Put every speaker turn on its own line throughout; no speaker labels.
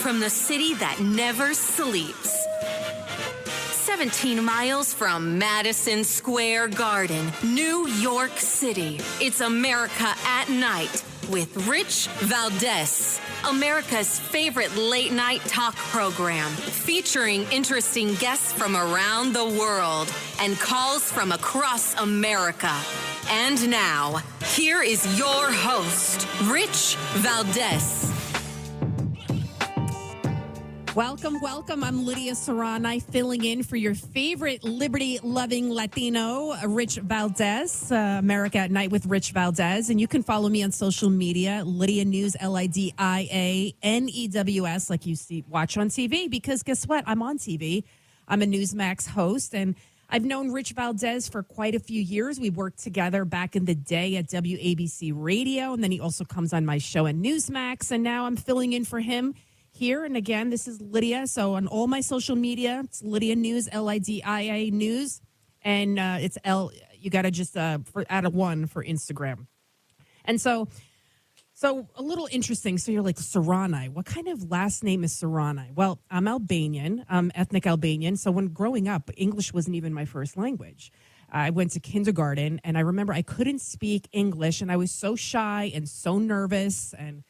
from the city that never sleeps. 17 miles from Madison Square Garden, New York City. It's America at Night with Rich Valdez. America's favorite late-night talk program, featuring interesting guests from around the world and calls from across America. And now, here is your host, Rich Valdez.
Welcome. I'm Lidia Curanaj, filling in for your favorite liberty-loving Latino, Rich Valdez, America at Night with Rich Valdez. And you can follow me on social media, Lidia News, LIDIANEWS, like you watch on TV, because guess what? I'm on TV. I'm a Newsmax host, and I've known Rich Valdez for quite a few years. We worked together back in the day at WABC Radio, and then he also comes on my show at Newsmax, and now I'm filling in for him here. And again, this is Lidia. So on all my social media, it's Lidia News, LIDIA News. And it's L, you got to just add a 1 for Instagram. And so a little interesting. So you're like, Curanaj, what kind of last name is Curanaj? Well, I'm Albanian, I'm ethnic Albanian. So when growing up, English wasn't even my first language. I went to kindergarten, and I remember I couldn't speak English, and I was so shy and so nervous, and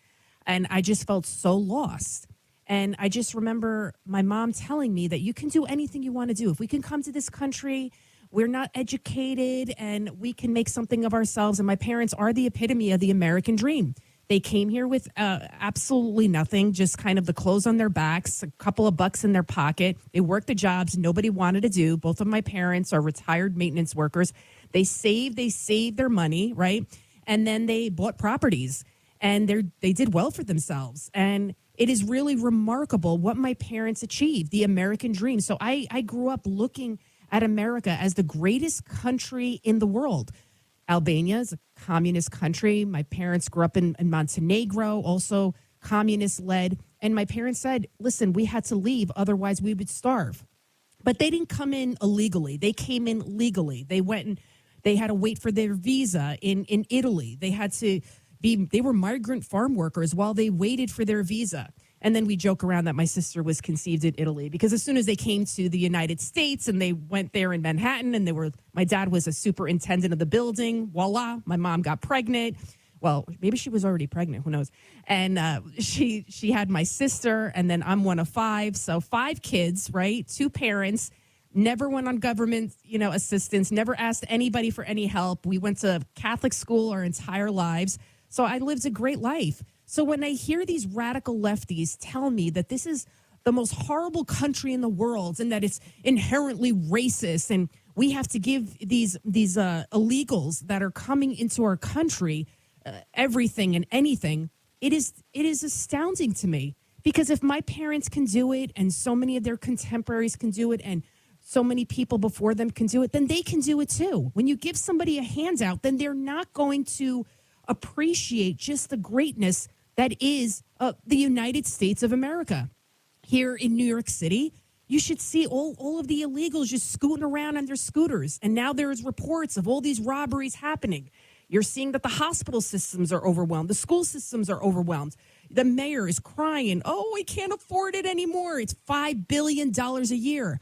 I just felt so lost. And I just remember my mom telling me that you can do anything you want to do. If we can come to this country, we're not educated, and we can make something of ourselves. And my parents are the epitome of the American dream. They came here with absolutely nothing, just kind of the clothes on their backs, a couple of bucks in their pocket. They worked the jobs nobody wanted to do. Both of my parents are retired maintenance workers. They saved their money, right? And then they bought properties, and they did well for themselves. And it is really remarkable what my parents achieved, the American dream. So I grew up looking at America as the greatest country in the world. Albania is a communist country. My parents grew up in Montenegro, also communist-led. And my parents said, listen, we had to leave, otherwise we would starve. But they didn't come in illegally. They came in legally. They went and they had to wait for their visa in Italy. They were migrant farm workers while they waited for their visa. And then we joke around that my sister was conceived in Italy, because as soon as they came to the United States and they went there in Manhattan, and my dad was a superintendent of the building, voila, my mom got pregnant. Well, maybe she was already pregnant, who knows? And she had my sister, and then I'm one of 5. So 5 kids, right? 2 parents, never went on government, assistance, never asked anybody for any help. We went to Catholic school our entire lives. So I lived a great life. So when I hear these radical lefties tell me that this is the most horrible country in the world and that it's inherently racist and we have to give these illegals that are coming into our country everything and anything, it is astounding to me. Because if my parents can do it, and so many of their contemporaries can do it, and so many people before them can do it, then they can do it too. When you give somebody a handout, then they're not going to appreciate just the greatness that is the United States of America. Here in New York City, you should see all of the illegals just scooting around on their scooters. And now there's reports of all these robberies happening. You're seeing that the hospital systems are overwhelmed. The school systems are overwhelmed. The mayor is crying, I can't afford it anymore. It's $5 billion a year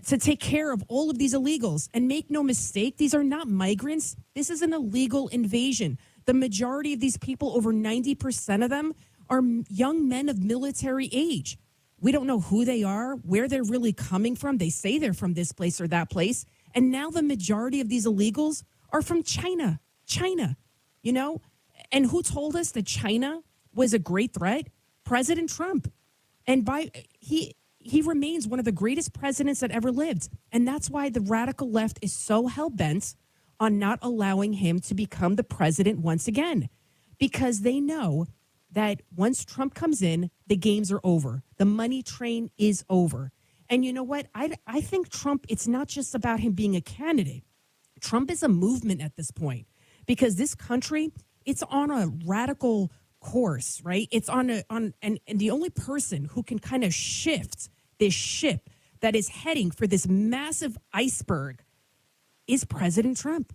to take care of all of these illegals. And make no mistake, these are not migrants. This is an illegal invasion. The majority of these people, over 90% of them, are young men of military age. We don't know who they are, where they're really coming from. They say they're from this place or that place. And now the majority of these illegals are from China. And who told us that China was a great threat? President Trump. And he remains one of the greatest presidents that ever lived. And that's why the radical left is so hell-bent on not allowing him to become the president once again, because they know that once Trump comes in, the games are over. The money train is over. And you know what? I think Trump, it's not just about him being a candidate. Trump is a movement at this point, because this country, it's on a radical course, right? It's and the only person who can kind of shift this ship that is heading for this massive iceberg is President Trump.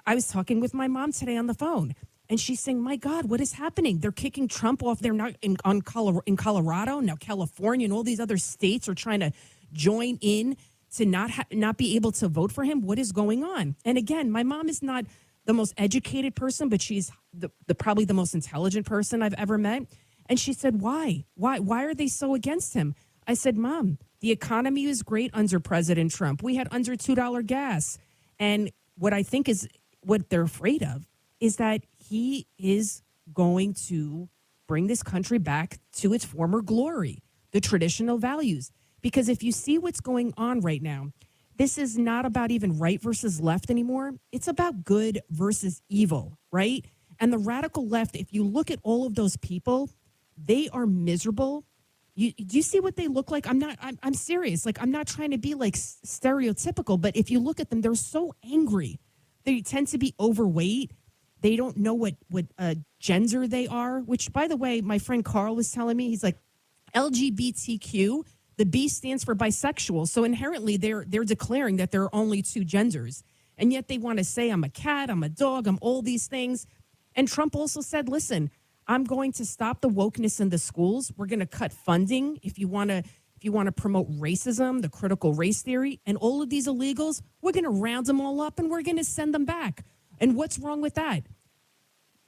I was talking with my mom today on the phone. And she's saying, my God, what is happening? They're kicking Trump off. They're not in Colorado. Now California and all these other states are trying to join in to not be able to vote for him. What is going on? And again, my mom is not the most educated person, but she's probably the most intelligent person I've ever met. And she said, why? Why are they so against him? I said, Mom, the economy was great under President Trump. We had under $2 gas. And what I think is what they're afraid of is that he is going to bring this country back to its former glory, the traditional values. Because if you see what's going on right now, this is not about even right versus left anymore. It's about good versus evil, right? And the radical left, if you look at all of those people, they are miserable. Do you see what they look like? I'm serious. Like, I'm not trying to be like stereotypical, but if you look at them, they're so angry. They tend to be overweight. They don't know what gender they are, which, by the way, my friend Carl was telling me, he's like, LGBTQ, the B stands for bisexual. So inherently, they're declaring that there are only two genders. And yet they want to say, I'm a cat, I'm a dog, I'm all these things. And Trump also said, listen, I'm going to stop the wokeness in the schools. We're going to cut funding if you want to promote racism, the critical race theory, and all of these illegals, we're going to round them all up and we're going to send them back. And what's wrong with that?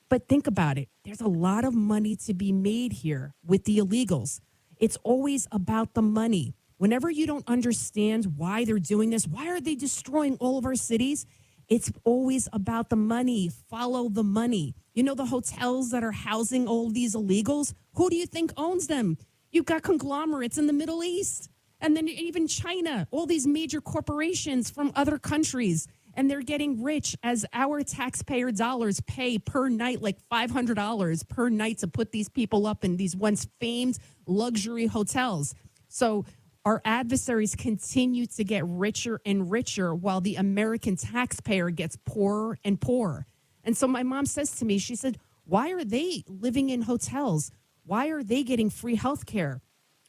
But think about it. There's a lot of money to be made here with the illegals. It's always about the money. Whenever you don't understand why they're doing this, why are they destroying all of our cities? It's always about the money. Follow the money. You know, the hotels that are housing all of these illegals, who do you think owns them? You've got conglomerates in the Middle East. And then even China, all these major corporations from other countries. And they're getting rich as our taxpayer dollars pay per night, like $500 per night to put these people up in these once famed luxury hotels. So our adversaries continue to get richer and richer while the American taxpayer gets poorer and poorer. And so my mom says to me, she said, why are they living in hotels? Why are they getting free health care,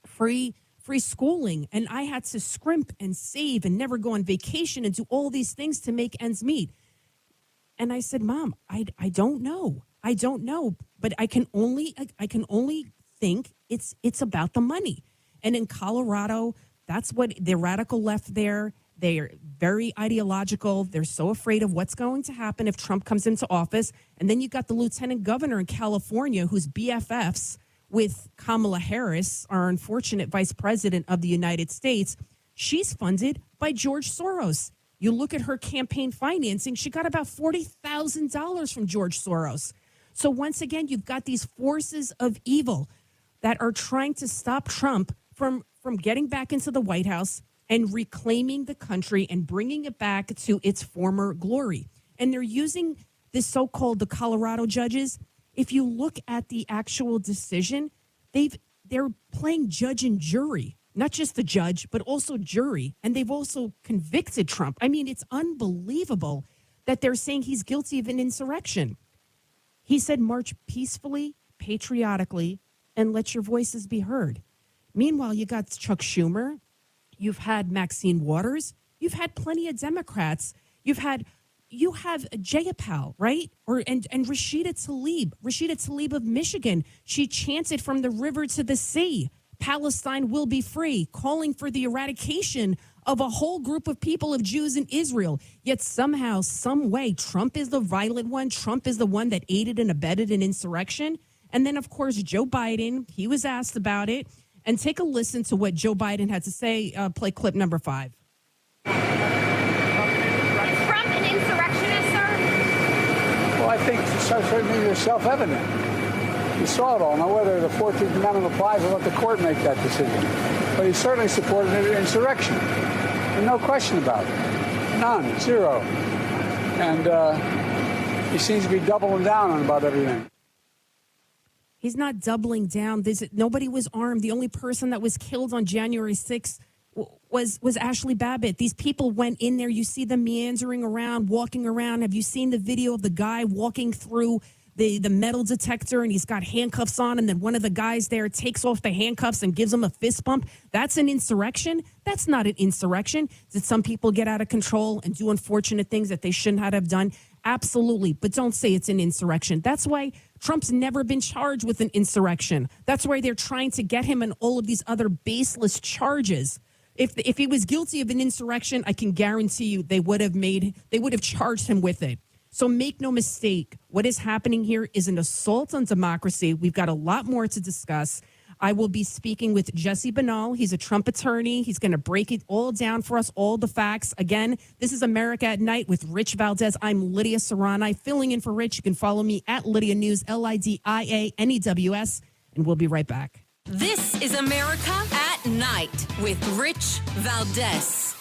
free schooling? And I had to scrimp and save and never go on vacation and do all these things to make ends meet. And I said, Mom, I don't know. I don't know. But I can only think it's about the money. And in Colorado, that's what the radical left there. They are very ideological. They're so afraid of what's going to happen if Trump comes into office. And then you got the lieutenant governor in California who's BFFs with Kamala Harris, our unfortunate vice president of the United States. She's funded by George Soros. You look at her campaign financing, she got about $40,000 from George Soros. So once again, you've got these forces of evil that are trying to stop Trump from getting back into the White House and reclaiming the country and bringing it back to its former glory. And they're using this so-called the Colorado judges. If you look at the actual decision, they're playing judge and jury, not just the judge, but also jury. And they've also convicted Trump. I mean, it's unbelievable that they're saying he's guilty of an insurrection. He said, march peacefully, patriotically, and let your voices be heard. Meanwhile, you got Chuck Schumer. You've had Maxine Waters. You've had plenty of Democrats. You have Jayapal, right? And Rashida Tlaib of Michigan. She chanted from the river to the sea, Palestine will be free, calling for the eradication of a whole group of people, of Jews in Israel. Yet somehow, some way, Trump is the violent one. Trump is the one that aided and abetted an insurrection. And then, of course, Joe Biden, he was asked about it. And take a listen to what Joe Biden had to say. Play clip number 5.
Is Trump an insurrectionist, sir?
Well, I think certainly it's self-evident. You saw it all. Now, whether the 14th Amendment applies, we'll let the court make that decision. But he certainly supported an insurrection. And no question about it. None. Zero. And he seems to be doubling down on about everything.
He's not doubling down. Nobody was armed. The only person that was killed on January 6th was Ashley Babbitt. These people went in there. You see them meandering around, walking around. Have you seen the video of the guy walking through the metal detector and he's got handcuffs on, and then one of the guys there takes off the handcuffs and gives him a fist bump? That's an insurrection? That's not an insurrection. Did some people get out of control and do unfortunate things that they shouldn't have done? Absolutely. But don't say it's an insurrection. That's why Trump's never been charged with an insurrection. That's why they're trying to get him on all of these other baseless charges. If he was guilty of an insurrection, I can guarantee you they would have charged him with it. So make no mistake, what is happening here is an assault on democracy. We've got a lot more to discuss. I will be speaking with Jesse Binnall. He's a Trump attorney. He's going to break it all down for us, all the facts. Again, this is America at Night with Rich Valdez. I'm Lidia Curanaj, filling in for Rich. You can follow me at Lidia News, LIDIANEWS, and we'll be right back.
This is America at Night with Rich Valdez.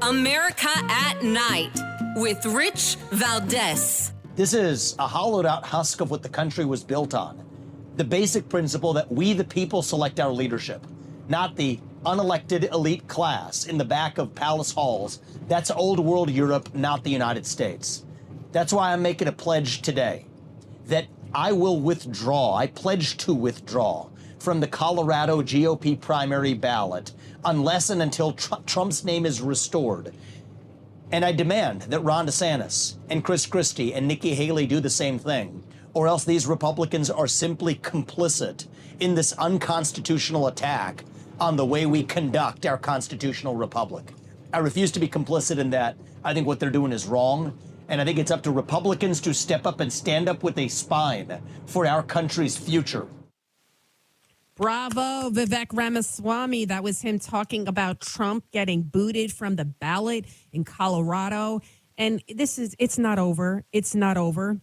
America at Night with Rich Valdez.
This is a hollowed out husk of what the country was built on. The basic principle that we, the people, select our leadership, not the unelected elite class in the back of palace halls. That's old world Europe, not the United States. That's why I'm making a pledge today that I will withdraw, I pledge to withdraw from the Colorado GOP primary ballot unless and until Trump's name is restored. And I demand that Ron DeSantis and Chris Christie and Nikki Haley do the same thing, or else these Republicans are simply complicit in this unconstitutional attack on the way we conduct our constitutional republic. I refuse to be complicit in that. I think what they're doing is wrong. And I think it's up to Republicans to step up and stand up with a spine for our country's future.
Bravo, Vivek Ramaswamy. That was him talking about Trump getting booted from the ballot in Colorado. And it's not over. It's not over.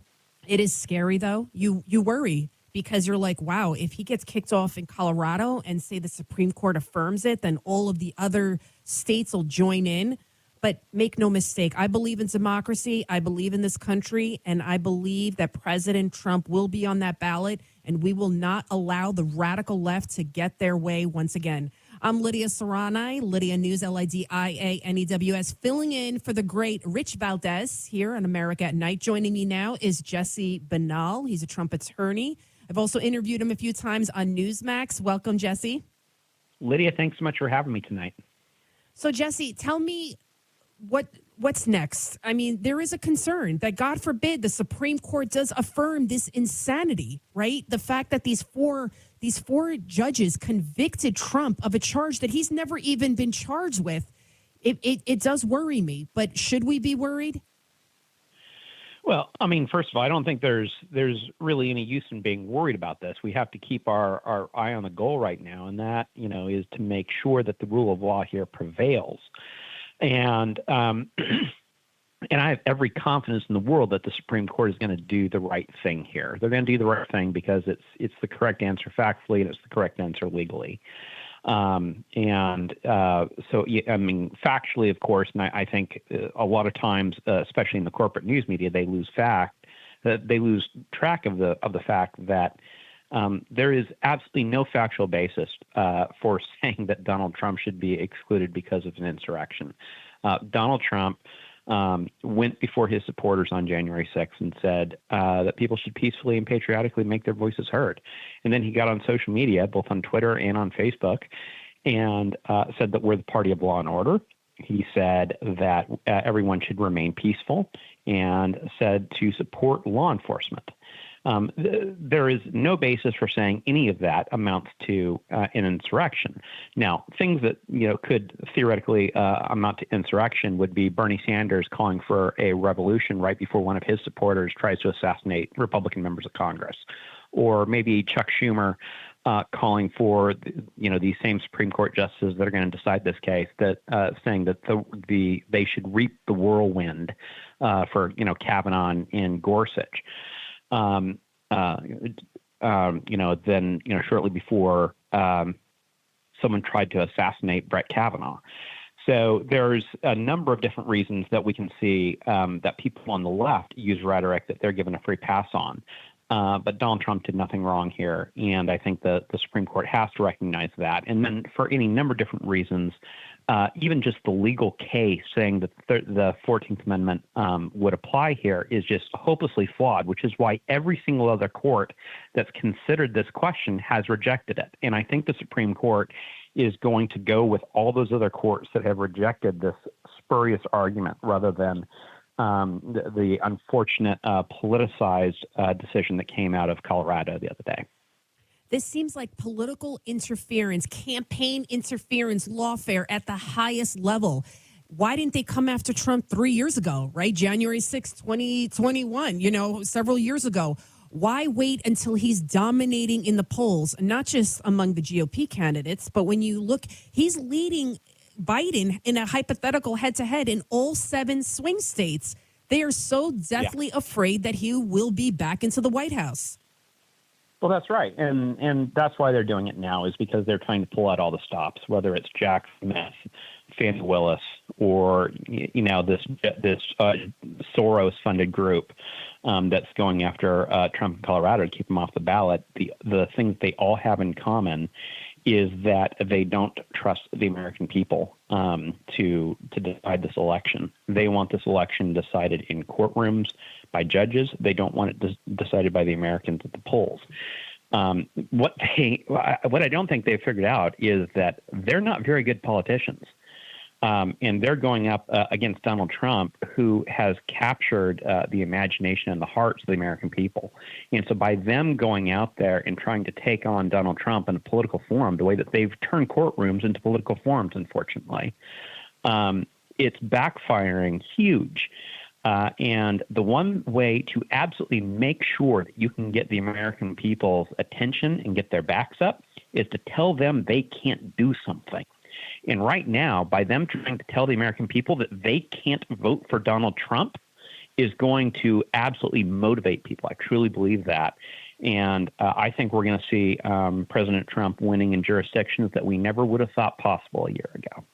It is scary, though. You worry because you're like, wow, if he gets kicked off in Colorado and say the Supreme Court affirms it, then all of the other states will join in. But make no mistake, I believe in democracy. I believe in this country. And I believe that President Trump will be on that ballot. And we will not allow the radical left to get their way once again. I'm Lidia Curanaj, Lidia News, LIDIANEWS, filling in for the great Rich Valdez here on America at Night. Joining me now is Jesse Binnall. He's a Trump attorney. I've also interviewed him a few times on Newsmax. Welcome, Jesse.
Lydia, thanks so much for having me tonight.
So, Jesse, tell me what's next. I mean, there is a concern that, God forbid, the Supreme Court does affirm this insanity, right? The fact that these four judges convicted Trump of a charge that he's never even been charged with. It does worry me, but should we be worried?
Well, I mean, first of all, I don't think there's really any use in being worried about this. We have to keep our eye on the goal right now, and that, is to make sure that the rule of law here prevails. And and I have every confidence in the world that the Supreme Court is going to do the right thing here. They're going to do the right thing because it's the correct answer factually and it's the correct answer legally. So, I mean, factually, of course, and I think a lot of times, especially in the corporate news media, they lose track of the fact that there is absolutely no factual basis for saying that Donald Trump should be excluded because of an insurrection. Donald Trump went before his supporters on January 6th and said that people should peacefully and patriotically make their voices heard. And then he got on social media, both on Twitter and on Facebook, and said that we're the party of law and order. He said that everyone should remain peaceful and said to support law enforcement. There is no basis for saying any of that amounts to an insurrection. Now, things that could theoretically amount to insurrection would be Bernie Sanders calling for a revolution right before one of his supporters tries to assassinate Republican members of Congress, or maybe Chuck Schumer calling for these same Supreme Court justices that are going to decide this case, that saying that they should reap the whirlwind for Kavanaugh and Gorsuch. Then shortly before someone tried to assassinate Brett Kavanaugh. So there's a number of different reasons that we can see that people on the left use rhetoric that they're given a free pass on. But Donald Trump did nothing wrong here, and I think the Supreme Court has to recognize that. And then for any number of different reasons, even just the legal case saying that the 14th Amendment would apply here is just hopelessly flawed, which is why every single other court that's considered this question has rejected it. And I think the Supreme Court is going to go with all those other courts that have rejected this spurious argument rather than the unfortunate politicized decision that came out of Colorado the other day.
This seems like political interference, campaign interference, lawfare at the highest level. Why didn't they come after Trump 3 years ago, right? January 6, 2021, several years ago. Why wait until he's dominating in the polls, not just among the GOP candidates, but when you look, he's leading Biden in a hypothetical head-to-head in all 7 swing states. They are so deathly afraid that he will be back into the White House.
Well, that's right, and that's why they're doing it now, is because they're trying to pull out all the stops, whether it's Jack Smith, Fannie Willis, or this Soros-funded group that's going after Trump in Colorado to keep him off the ballot. The thing that they all have in common is that they don't trust the American people to decide this election. They want this election decided in courtrooms by judges. They don't want it decided by the Americans at the polls. What I don't think they've figured out is that they're not very good politicians. And they're going up against Donald Trump, who has captured the imagination and the hearts of the American people. And so by them going out there and trying to take on Donald Trump in a political forum, the way that they've turned courtrooms into political forums, unfortunately, it's backfiring huge. And the one way to absolutely make sure that you can get the American people's attention and get their backs up is to tell them they can't do something. And right now, by them trying to tell the American people that they can't vote for Donald Trump is going to absolutely motivate people. I truly believe that. And I think we're going to see President Trump winning in jurisdictions that we never would have thought possible a year ago.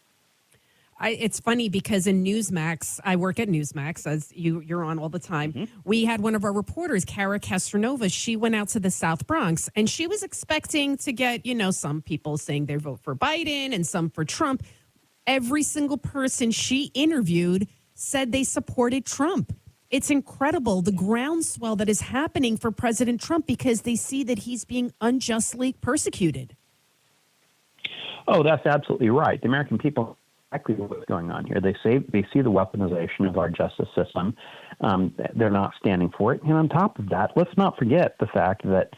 It's funny because in Newsmax, I work at Newsmax, as you're on all the time. Mm-hmm. We had one of our reporters, Kara Castronova. She went out to the South Bronx, and she was expecting to get, some people saying they vote for Biden and some for Trump. Every single person she interviewed said they supported Trump. It's incredible, the groundswell that is happening for President Trump because they see that he's being unjustly persecuted.
Oh, that's absolutely right. The American people exactly what's going on here. They see the weaponization of our justice system. They're not standing for it. And on top of that, let's not forget the fact that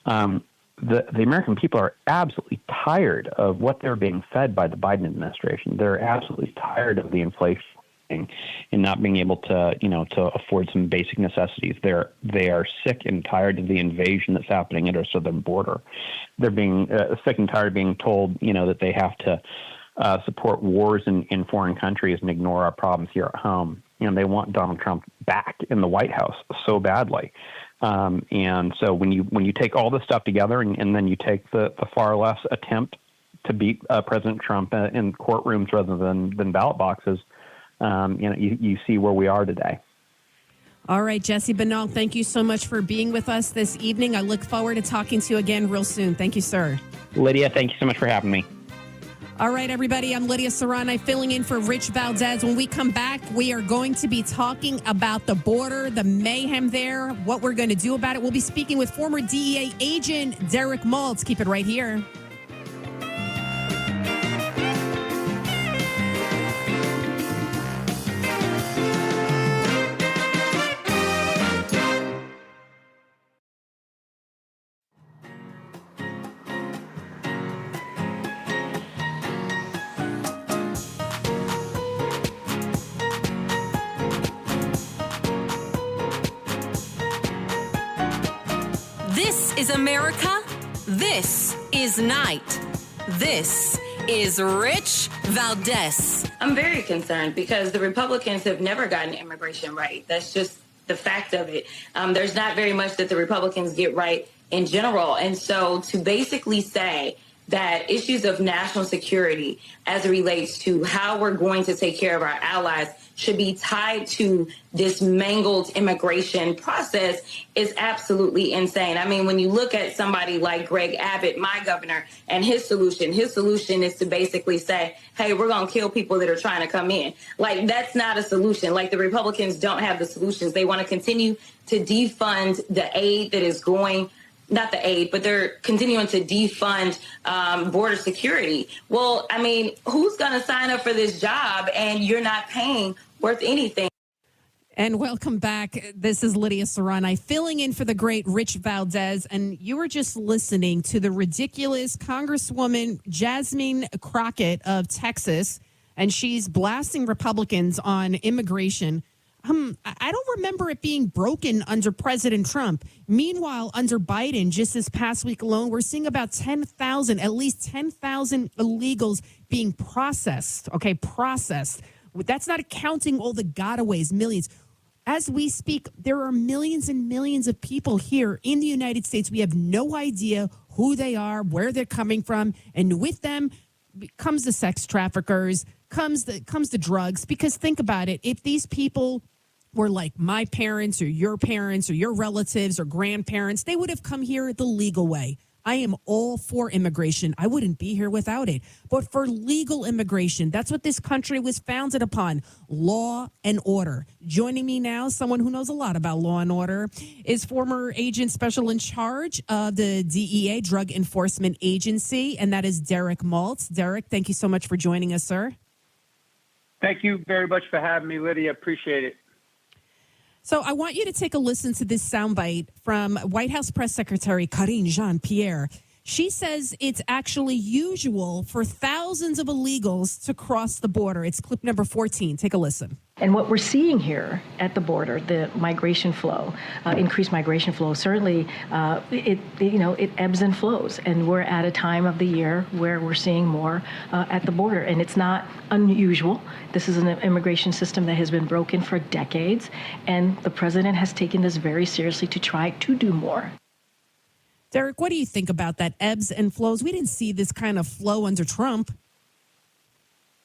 the American people are absolutely tired of what they're being fed by the Biden administration. They're absolutely tired of the inflation and not being able to afford some basic necessities. They are sick and tired of the invasion that's happening at our southern border. They're being sick and tired of being told, that they have to support wars in foreign countries and ignore our problems here at home. They want Donald Trump back in the White House so badly. And so when you take all this stuff together and then you take the far left attempt to beat President Trump in courtrooms rather than ballot boxes, you see where we are today.
All right, Jesse Binnall, thank you so much for being with us this evening. I look forward to talking to you again real soon. Thank you, sir.
Lydia, thank you so much for having me.
All right, everybody, I'm Lidia Curanaj filling in for Rich Valdez. When we come back, we are going to be talking about the border, the mayhem there, what we're going to do about it. We'll be speaking with former DEA agent Derek Maltz. Keep it right here.
This is America. This is Night. This is Rich Valdez.
I'm very concerned because the Republicans have never gotten immigration right. That's just the fact of it. There's not very much that the Republicans get right in general. And so to basically say that issues of national security as it relates to how we're going to take care of our allies should be tied to this mangled immigration process is absolutely insane. I mean, when you look at somebody like Greg Abbott, my governor, and his solution is to basically say, hey, we're going to kill people that are trying to come in. Like, that's not a solution. Like, the Republicans don't have the solutions. They want to continue to defund the aid that is going, not the aid, but they're continuing to defund border security. Well, I mean, who's going to sign up for this job and you're not paying worth anything?
And welcome back. This is Lidia Curanaj filling in for the great Rich Valdez. And you were just listening to the ridiculous Congresswoman Jasmine Crockett of Texas, and she's blasting Republicans on immigration. I don't remember it being broken under President Trump. Meanwhile, under Biden, just this past week alone, we're seeing about 10,000, at least 10,000 illegals being processed. Okay, processed. That's not counting all the gotaways, millions. As we speak, there are millions and millions of people here in the United States. We have no idea who they are, where they're coming from, and with them comes the sex traffickers, comes the drugs. Because think about it, if these people were like my parents or your relatives or grandparents, they would have come here the legal way. I am all for immigration. I wouldn't be here without it. But for legal immigration, that's what this country was founded upon, law and order. Joining me now, someone who knows a lot about law and order, is former agent special in charge of the DEA, Drug Enforcement Agency, and that is Derek Maltz. Derek, thank you so much for joining us, sir.
Thank you very much for having me, Lydia. Appreciate it.
So I want you to take a listen to this soundbite from White House Press Secretary Karine Jean-Pierre. She says it's actually usual for thousands of illegals to cross the border. It's clip number 14. Take a listen.
And what we're seeing here at the border, the migration flow, increased migration flow, certainly it ebbs and flows. And we're at a time of the year where we're seeing more at the border. And it's not unusual. This is an immigration system that has been broken for decades. And the president has taken this very seriously to try to do more.
Derek, what do you think about that ebbs and flows? We didn't see this kind of flow under Trump.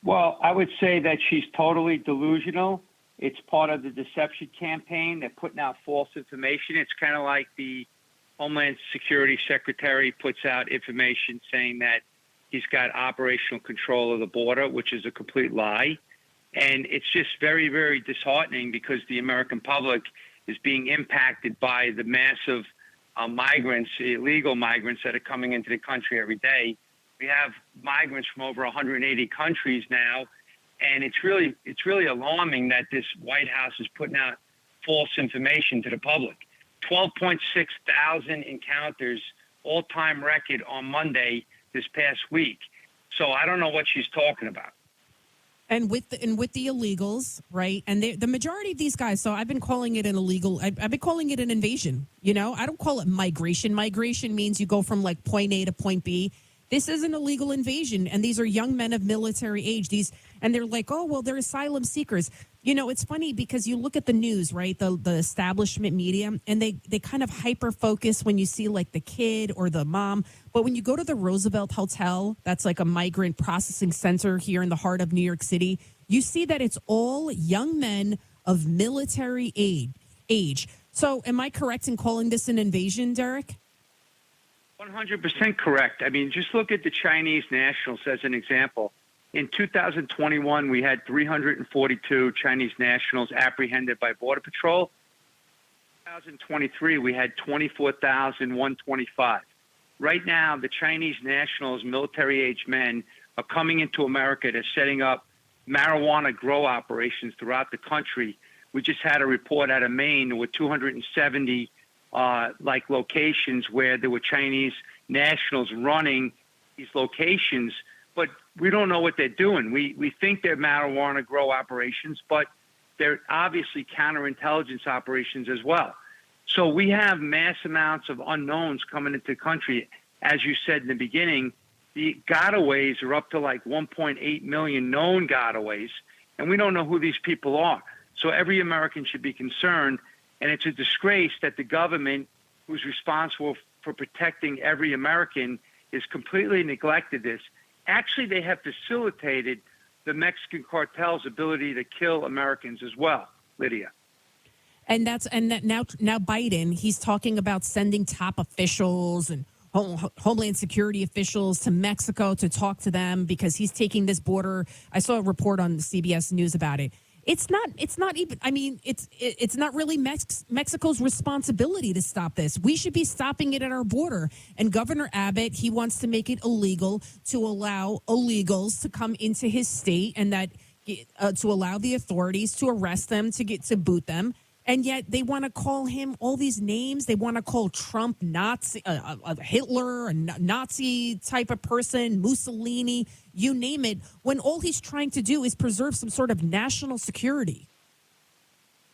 Well, I would say that she's totally delusional. It's part of the deception campaign. They're putting out false information. It's kind of like the Homeland Security Secretary puts out information saying that he's got operational control of the border, which is a complete lie. And it's just very, very disheartening because the American public is being impacted by the massive migrants, illegal migrants that are coming into the country every day. We have migrants from over 180 countries now, and it's really alarming that this White House is putting out false information to the public. 12.6 thousand encounters, all-time record on Monday this past week. So I don't know what she's talking about.
And with the illegals, right? And the majority of these guys, so I've been calling it an illegal, I've been calling it an invasion. You know, I don't call it migration. Migration means you go from like point A to point B. This is an illegal invasion, and these are young men of military age. And they're like, oh, well, they're asylum seekers. You know, it's funny because you look at the news, right, the establishment media, and they kind of hyper-focus when you see, like, the kid or the mom. But when you go to the Roosevelt Hotel, that's like a migrant processing center here in the heart of New York City, you see that it's all young men of military age. So am I correct in calling this an invasion, Derek?
100% correct. I mean, just look at the Chinese nationals as an example. In 2021, we had 342 Chinese nationals apprehended by Border Patrol. In 2023, we had 24,125. Right now, the Chinese nationals, military-age men, are coming into America. They're setting up marijuana grow operations throughout the country. We just had a report out of Maine. There were 270 locations where there were Chinese nationals running these locations, but we don't know what they're doing. We think they're marijuana grow operations, but they're obviously counterintelligence operations as well. So we have mass amounts of unknowns coming into the country. As you said in the beginning, the gotaways are up to like 1.8 million known gotaways, and we don't know who these people are. So every American should be concerned. And it's a disgrace that the government, who's responsible for protecting every American, is completely neglected this. Actually, they have facilitated the Mexican cartel's ability to kill Americans as well, Lydia.
And now Biden, he's talking about sending top officials and Homeland Security officials to Mexico to talk to them because he's taking this border. I saw a report on CBS News about it. It's not even, I mean, it's not really Mexico's responsibility to stop this. We should be stopping it at our border. And Governor Abbott, he wants to make it illegal to allow illegals to come into his state and that to allow the authorities to arrest them, to boot them. And yet they want to call him all these names. They want to call Trump Nazi, a Hitler, a Nazi type of person, Mussolini, you name it, when all he's trying to do is preserve some sort of national security.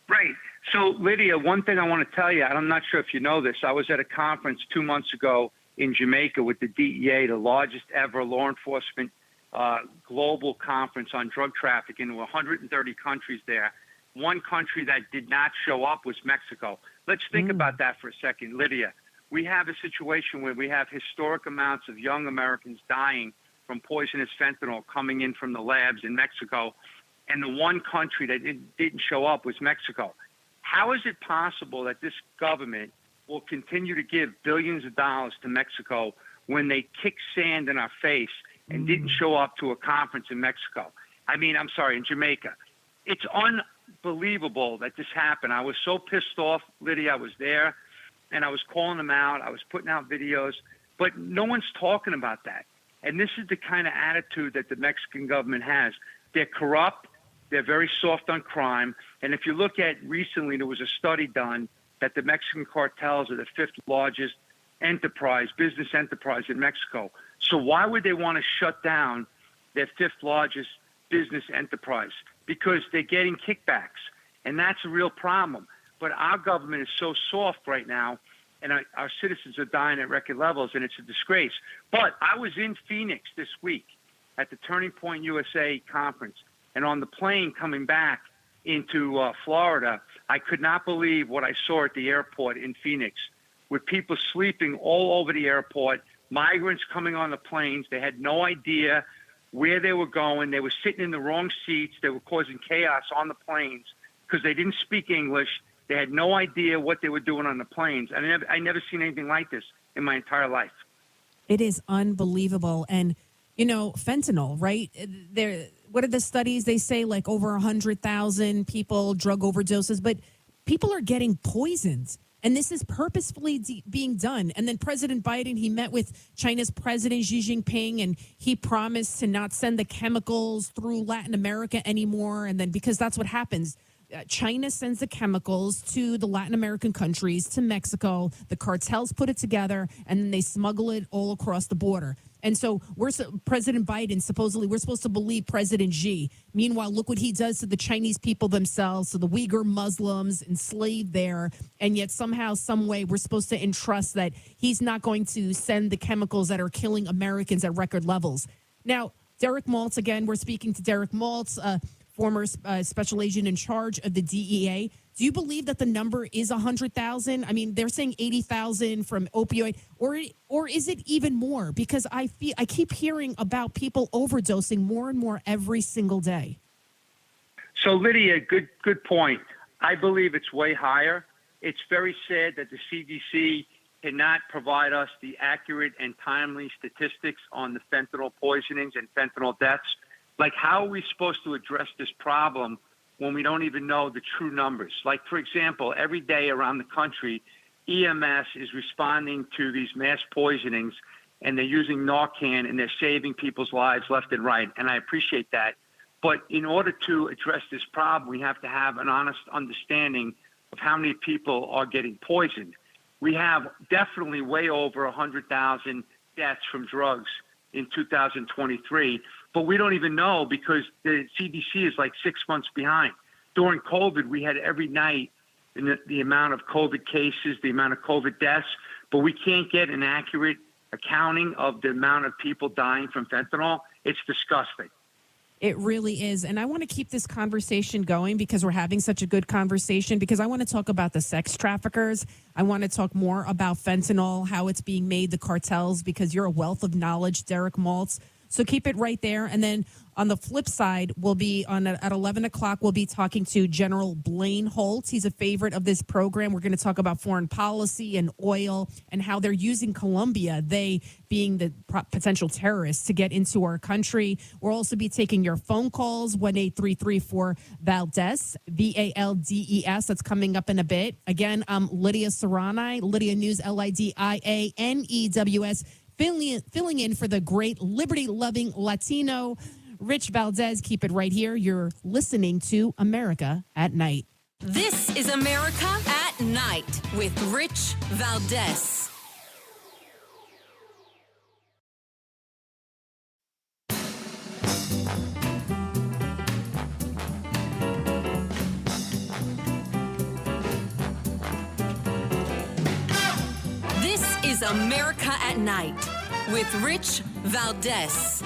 Right. So, Lydia, one thing I want to tell you, and I'm not sure if you know this, I was at a conference 2 months ago in Jamaica with the DEA, the largest ever law enforcement global conference on drug trafficking. There were 130 countries there. One country that did not show up was Mexico. Let's think about that for a second, Lydia. We have a situation where we have historic amounts of young Americans dying from poisonous fentanyl coming in from the labs in Mexico, and the one country that didn't show up was Mexico. How is it possible that this government will continue to give billions of dollars to Mexico when they kick sand in our face and didn't show up to a conference in Mexico? I mean, I'm sorry, in Jamaica. It's unbelievable that this happened. I was so pissed off, Lydia. I was there, and I was calling them out. I was putting out videos, but no one's talking about that. And this is the kind of attitude that the Mexican government has. They're corrupt. They're very soft on crime. And if you look at recently, there was a study done that the Mexican cartels are the fifth largest business enterprise in Mexico. So why would they want to shut down their fifth largest business enterprise? Because they're getting kickbacks, and that's a real problem. But our government is so soft right now, and our citizens are dying at record levels, and it's a disgrace. But I was in Phoenix this week at the Turning Point USA conference, and on the plane coming back into Florida, I could not believe what I saw at the airport in Phoenix, with people sleeping all over the airport, migrants coming on the planes. They had no idea where they were going. They were sitting in the wrong seats. They were causing chaos on the planes because they didn't speak English. They had no idea what they were doing on the planes. I never seen anything like this in my entire life.
It is unbelievable. And, you know, fentanyl, right? What are the studies? They say like over 100,000 people, drug overdoses, but people are getting poisoned. And this is purposefully being done. And then President Biden, he met with China's President Xi Jinping, and he promised to not send the chemicals through Latin America anymore. And then because that's what happens, China sends the chemicals to the Latin American countries, to Mexico. The cartels put it together, and then they smuggle it all across the border. And so President Biden, supposedly, we're supposed to believe President Xi. Meanwhile, look what he does to the Chinese people themselves, to the Uyghur Muslims enslaved there. And yet somehow, some way, we're supposed to entrust that he's not going to send the chemicals that are killing Americans at record levels. Now, Derek Maltz, again, we're speaking to Derek Maltz, former special agent in charge of the DEA. Do you believe that the number is 100,000? I mean, they're saying 80,000 from opioid, or is it even more? Because I keep hearing about people overdosing more and more every single day.
So, Lydia, good point. I believe it's way higher. It's very sad that the CDC cannot provide us the accurate and timely statistics on the fentanyl poisonings and fentanyl deaths. Like, how are we supposed to address this problem when we don't even know the true numbers? Like, for example, every day around the country, EMS is responding to these mass poisonings, and they're using Narcan, and they're saving people's lives left and right, and I appreciate that. But in order to address this problem, we have to have an honest understanding of how many people are getting poisoned. We have definitely way over 100,000 deaths from drugs in 2023, but we don't even know because the CDC is like 6 months behind. During COVID, we had every night the amount of COVID cases, the amount of COVID deaths, but we can't get an accurate accounting of the amount of people dying from fentanyl. It's disgusting.
It really is. And I want to keep this conversation going because we're having such a good conversation, because I want to talk about the sex traffickers. I want to talk more about fentanyl, how it's being made, the cartels, because you're a wealth of knowledge, Derek Maltz. So keep it right there. And then on the flip side, we'll be at 11 o'clock, we'll be talking to General Blaine Holt. He's a favorite of this program. We're going to talk about foreign policy and oil and how they're using Colombia, they being the potential terrorists, to get into our country. We'll also be taking your phone calls, 1-833-4-VALDES, VALDES. That's coming up in a bit. Again, I'm Lidia Curanaj, Lidia News, LIDIANEWS, filling in for the great liberty-loving Latino Rich Valdez. Keep it right here. You're listening to America at Night.
This is America at Night with Rich Valdez. This is America at Night with Rich Valdez.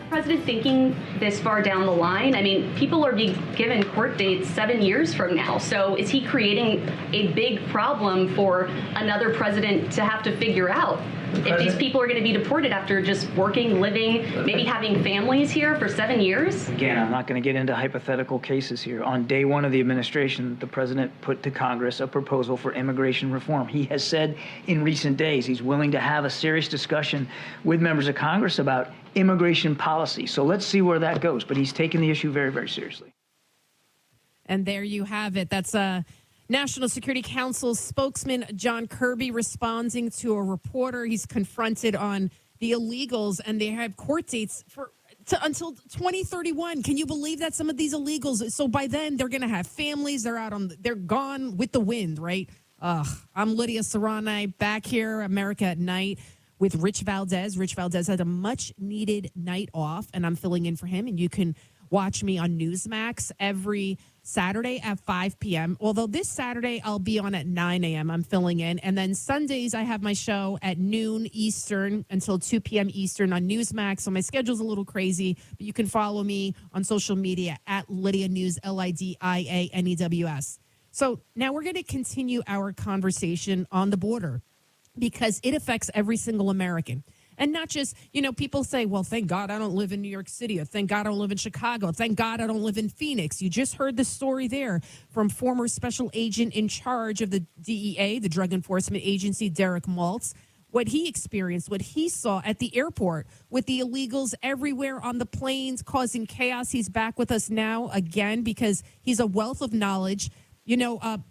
President thinking this far down the line? I mean, people are being given court dates 7 years from now. So is he creating a big problem for another president to have to figure out? If these people are going to be deported after just working, living, maybe having families here for 7 years?
Again, I'm not going to get into hypothetical cases here. On day one of the administration, the president put to Congress a proposal for immigration reform. He has said in recent days he's willing to have a serious discussion with members of Congress about immigration policy. So let's see where that goes. But he's taken the issue very, very seriously.
And there you have it. That's National Security Council spokesman John Kirby responding to a reporter. He's confronted on the illegals, and they have court dates until 2031. Can you believe that? Some of these illegals, so by then they're going to have families. They're gone with the wind, right? I'm Lidia Curanaj, back here, America at Night, with Rich Valdez. Rich Valdez had a much-needed night off, and I'm filling in for him. And you can watch me on Newsmax every Saturday at 5 p.m. Although this Saturday I'll be on at 9 a.m. I'm filling in. And then Sundays I have my show at noon Eastern until 2 p.m. Eastern on Newsmax. So my schedule's a little crazy, but you can follow me on social media at Lidia News, LIDIANEWS. So now we're going to continue our conversation on the border, because it affects every single American. And not just, people say, well, thank God I don't live in New York City, or thank God I don't live in Chicago, thank God I don't live in Phoenix. You just heard the story there from former special agent in charge of the DEA, the Drug Enforcement Agency, Derek Maltz, what he experienced, what he saw at the airport with the illegals everywhere on the planes causing chaos. He's back with us now again because he's a wealth of knowledge.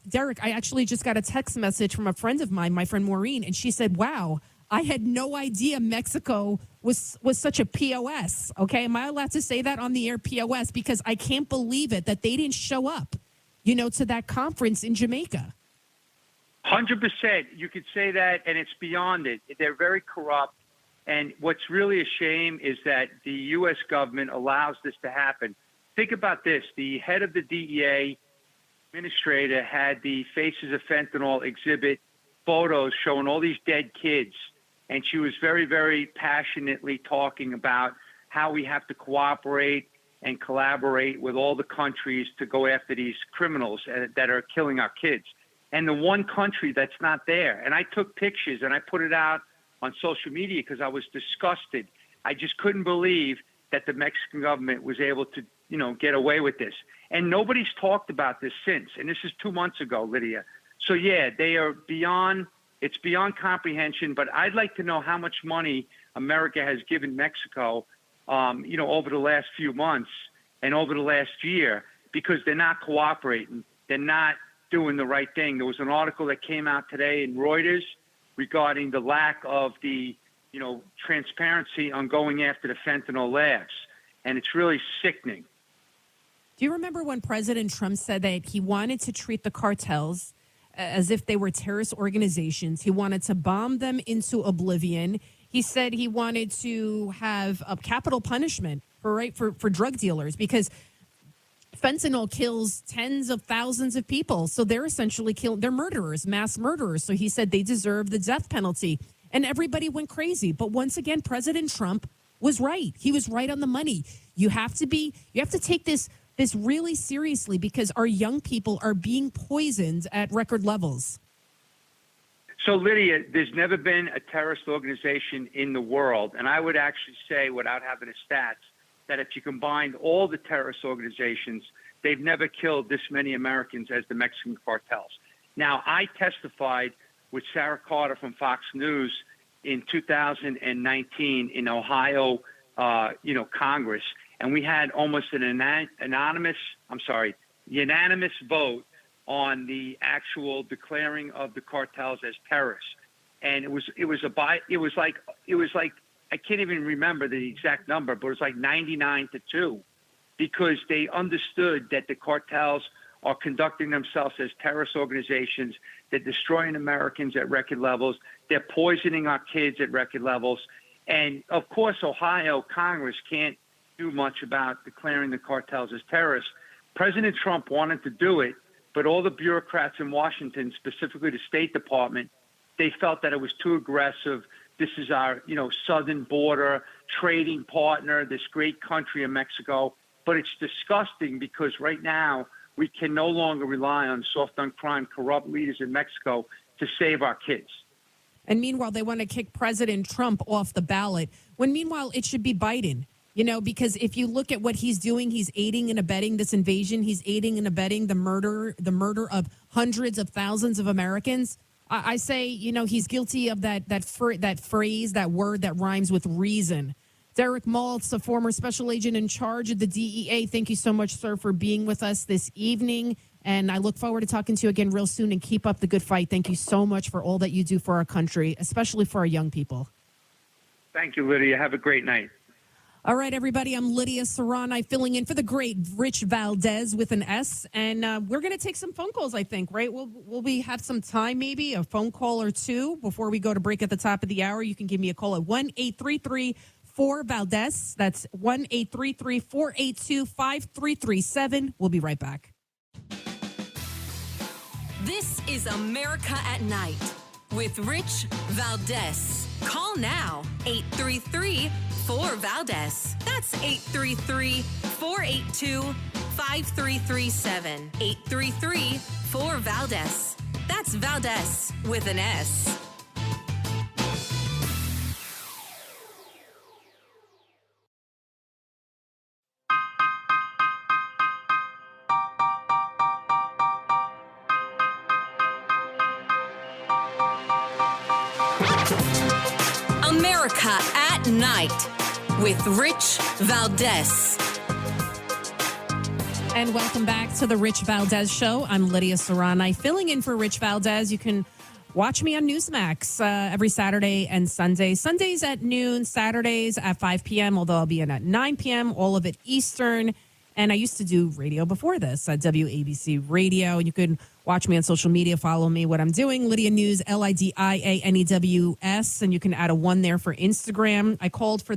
Derek, I actually just got a text message from a friend of mine, my friend Maureen, and she said, wow, I had no idea Mexico was such a POS. Okay, am I allowed to say that on the air, POS? Because I can't believe it that they didn't show up, to that conference in Jamaica.
100%. You could say that, and it's beyond it. They're very corrupt. And what's really a shame is that the U.S. government allows this to happen. Think about this. The head of the DEA administrator had the Faces of Fentanyl exhibit photos showing all these dead kids. And she was very, very passionately talking about how we have to cooperate and collaborate with all the countries to go after these criminals that are killing our kids. And the one country that's not there, and I took pictures and I put it out on social media because I was disgusted. I just couldn't believe that the Mexican government was able to, get away with this. And nobody's talked about this since. And this is 2 months ago, Lydia. So, yeah, they are it's beyond comprehension. But I'd like to know how much money America has given Mexico, over the last few months and over the last year, because they're not cooperating. They're not doing the right thing. There was an article that came out today in Reuters regarding the lack of the, transparency on going after the fentanyl labs. And it's really sickening.
Do you remember when President Trump said that he wanted to treat the cartels as if they were terrorist organizations? He wanted to bomb them into oblivion. He said he wanted to have a capital punishment for drug dealers, because fentanyl kills tens of thousands of people. So they're essentially they're murderers, mass murderers. So he said they deserve the death penalty. And everybody went crazy. But once again, President Trump was right. He was right on the money. You have to take this really seriously because our young people are being poisoned at record levels.
So, Lydia, there's never been a terrorist organization in the world, and I would actually say, without having the stats, that if you combined all the terrorist organizations, they've never killed this many Americans as the Mexican cartels. Now, I testified with Sarah Carter from Fox News in 2019 in Ohio, Congress, and we had almost an unanimous vote on the actual declaring of the cartels as terrorists. And it was like I can't even remember the exact number, but it was like 99-2, because they understood that the cartels are conducting themselves as terrorist organizations. They're destroying Americans at record levels. They're poisoning our kids at record levels. And of course, Ohio Congress can't do much about declaring the cartels as terrorists. President Trump wanted to do it, but all the bureaucrats in Washington, specifically the State Department, they felt that it was too aggressive. This is our, southern border trading partner, this great country of Mexico. But it's disgusting because right now we can no longer rely on soft on crime, corrupt leaders in Mexico to save our kids.
And meanwhile, they want to kick President Trump off the ballot, when meanwhile it should be Biden. Because if you look at what he's doing, he's aiding and abetting this invasion. He's aiding and abetting the murder of hundreds of thousands of Americans. I say, he's guilty of that phrase, that word that rhymes with reason. Derek Maltz, a former special agent in charge of the DEA. Thank you so much, sir, for being with us this evening. And I look forward to talking to you again real soon, and keep up the good fight. Thank you so much for all that you do for our country, especially for our young people.
Thank you, Lydia. Have a great night.
All right, everybody, I'm Lidia Curanaj, filling in for the great Rich Valdez with an S. And we're going to take some phone calls, I think, right? Will we have some time, maybe, a phone call or two before we go to break at the top of the hour? You can give me a call at 1-833-4-VALDEZ. That's 1-833-482-5337. We'll be right back.
This is America at Night with Rich Valdez. Call now, 833-4-VALDEZ. That's 833-482-5337. 833-4-VALDEZ. That's Valdez with an S. America at Night with Rich Valdez.
And welcome back to the Rich Valdez Show. I'm Lidia Curanaj, filling in for Rich Valdez. You can watch me on Newsmax every Saturday and Sunday. Sundays at noon, Saturdays at 5 p.m., although I'll be in at 9 p.m., all of it Eastern. And I used to do radio before this at WABC Radio. You can watch me on social media, follow me, what I'm doing. Lydia News, LIDIANEWS. And you can add a 1 there for Instagram. I called for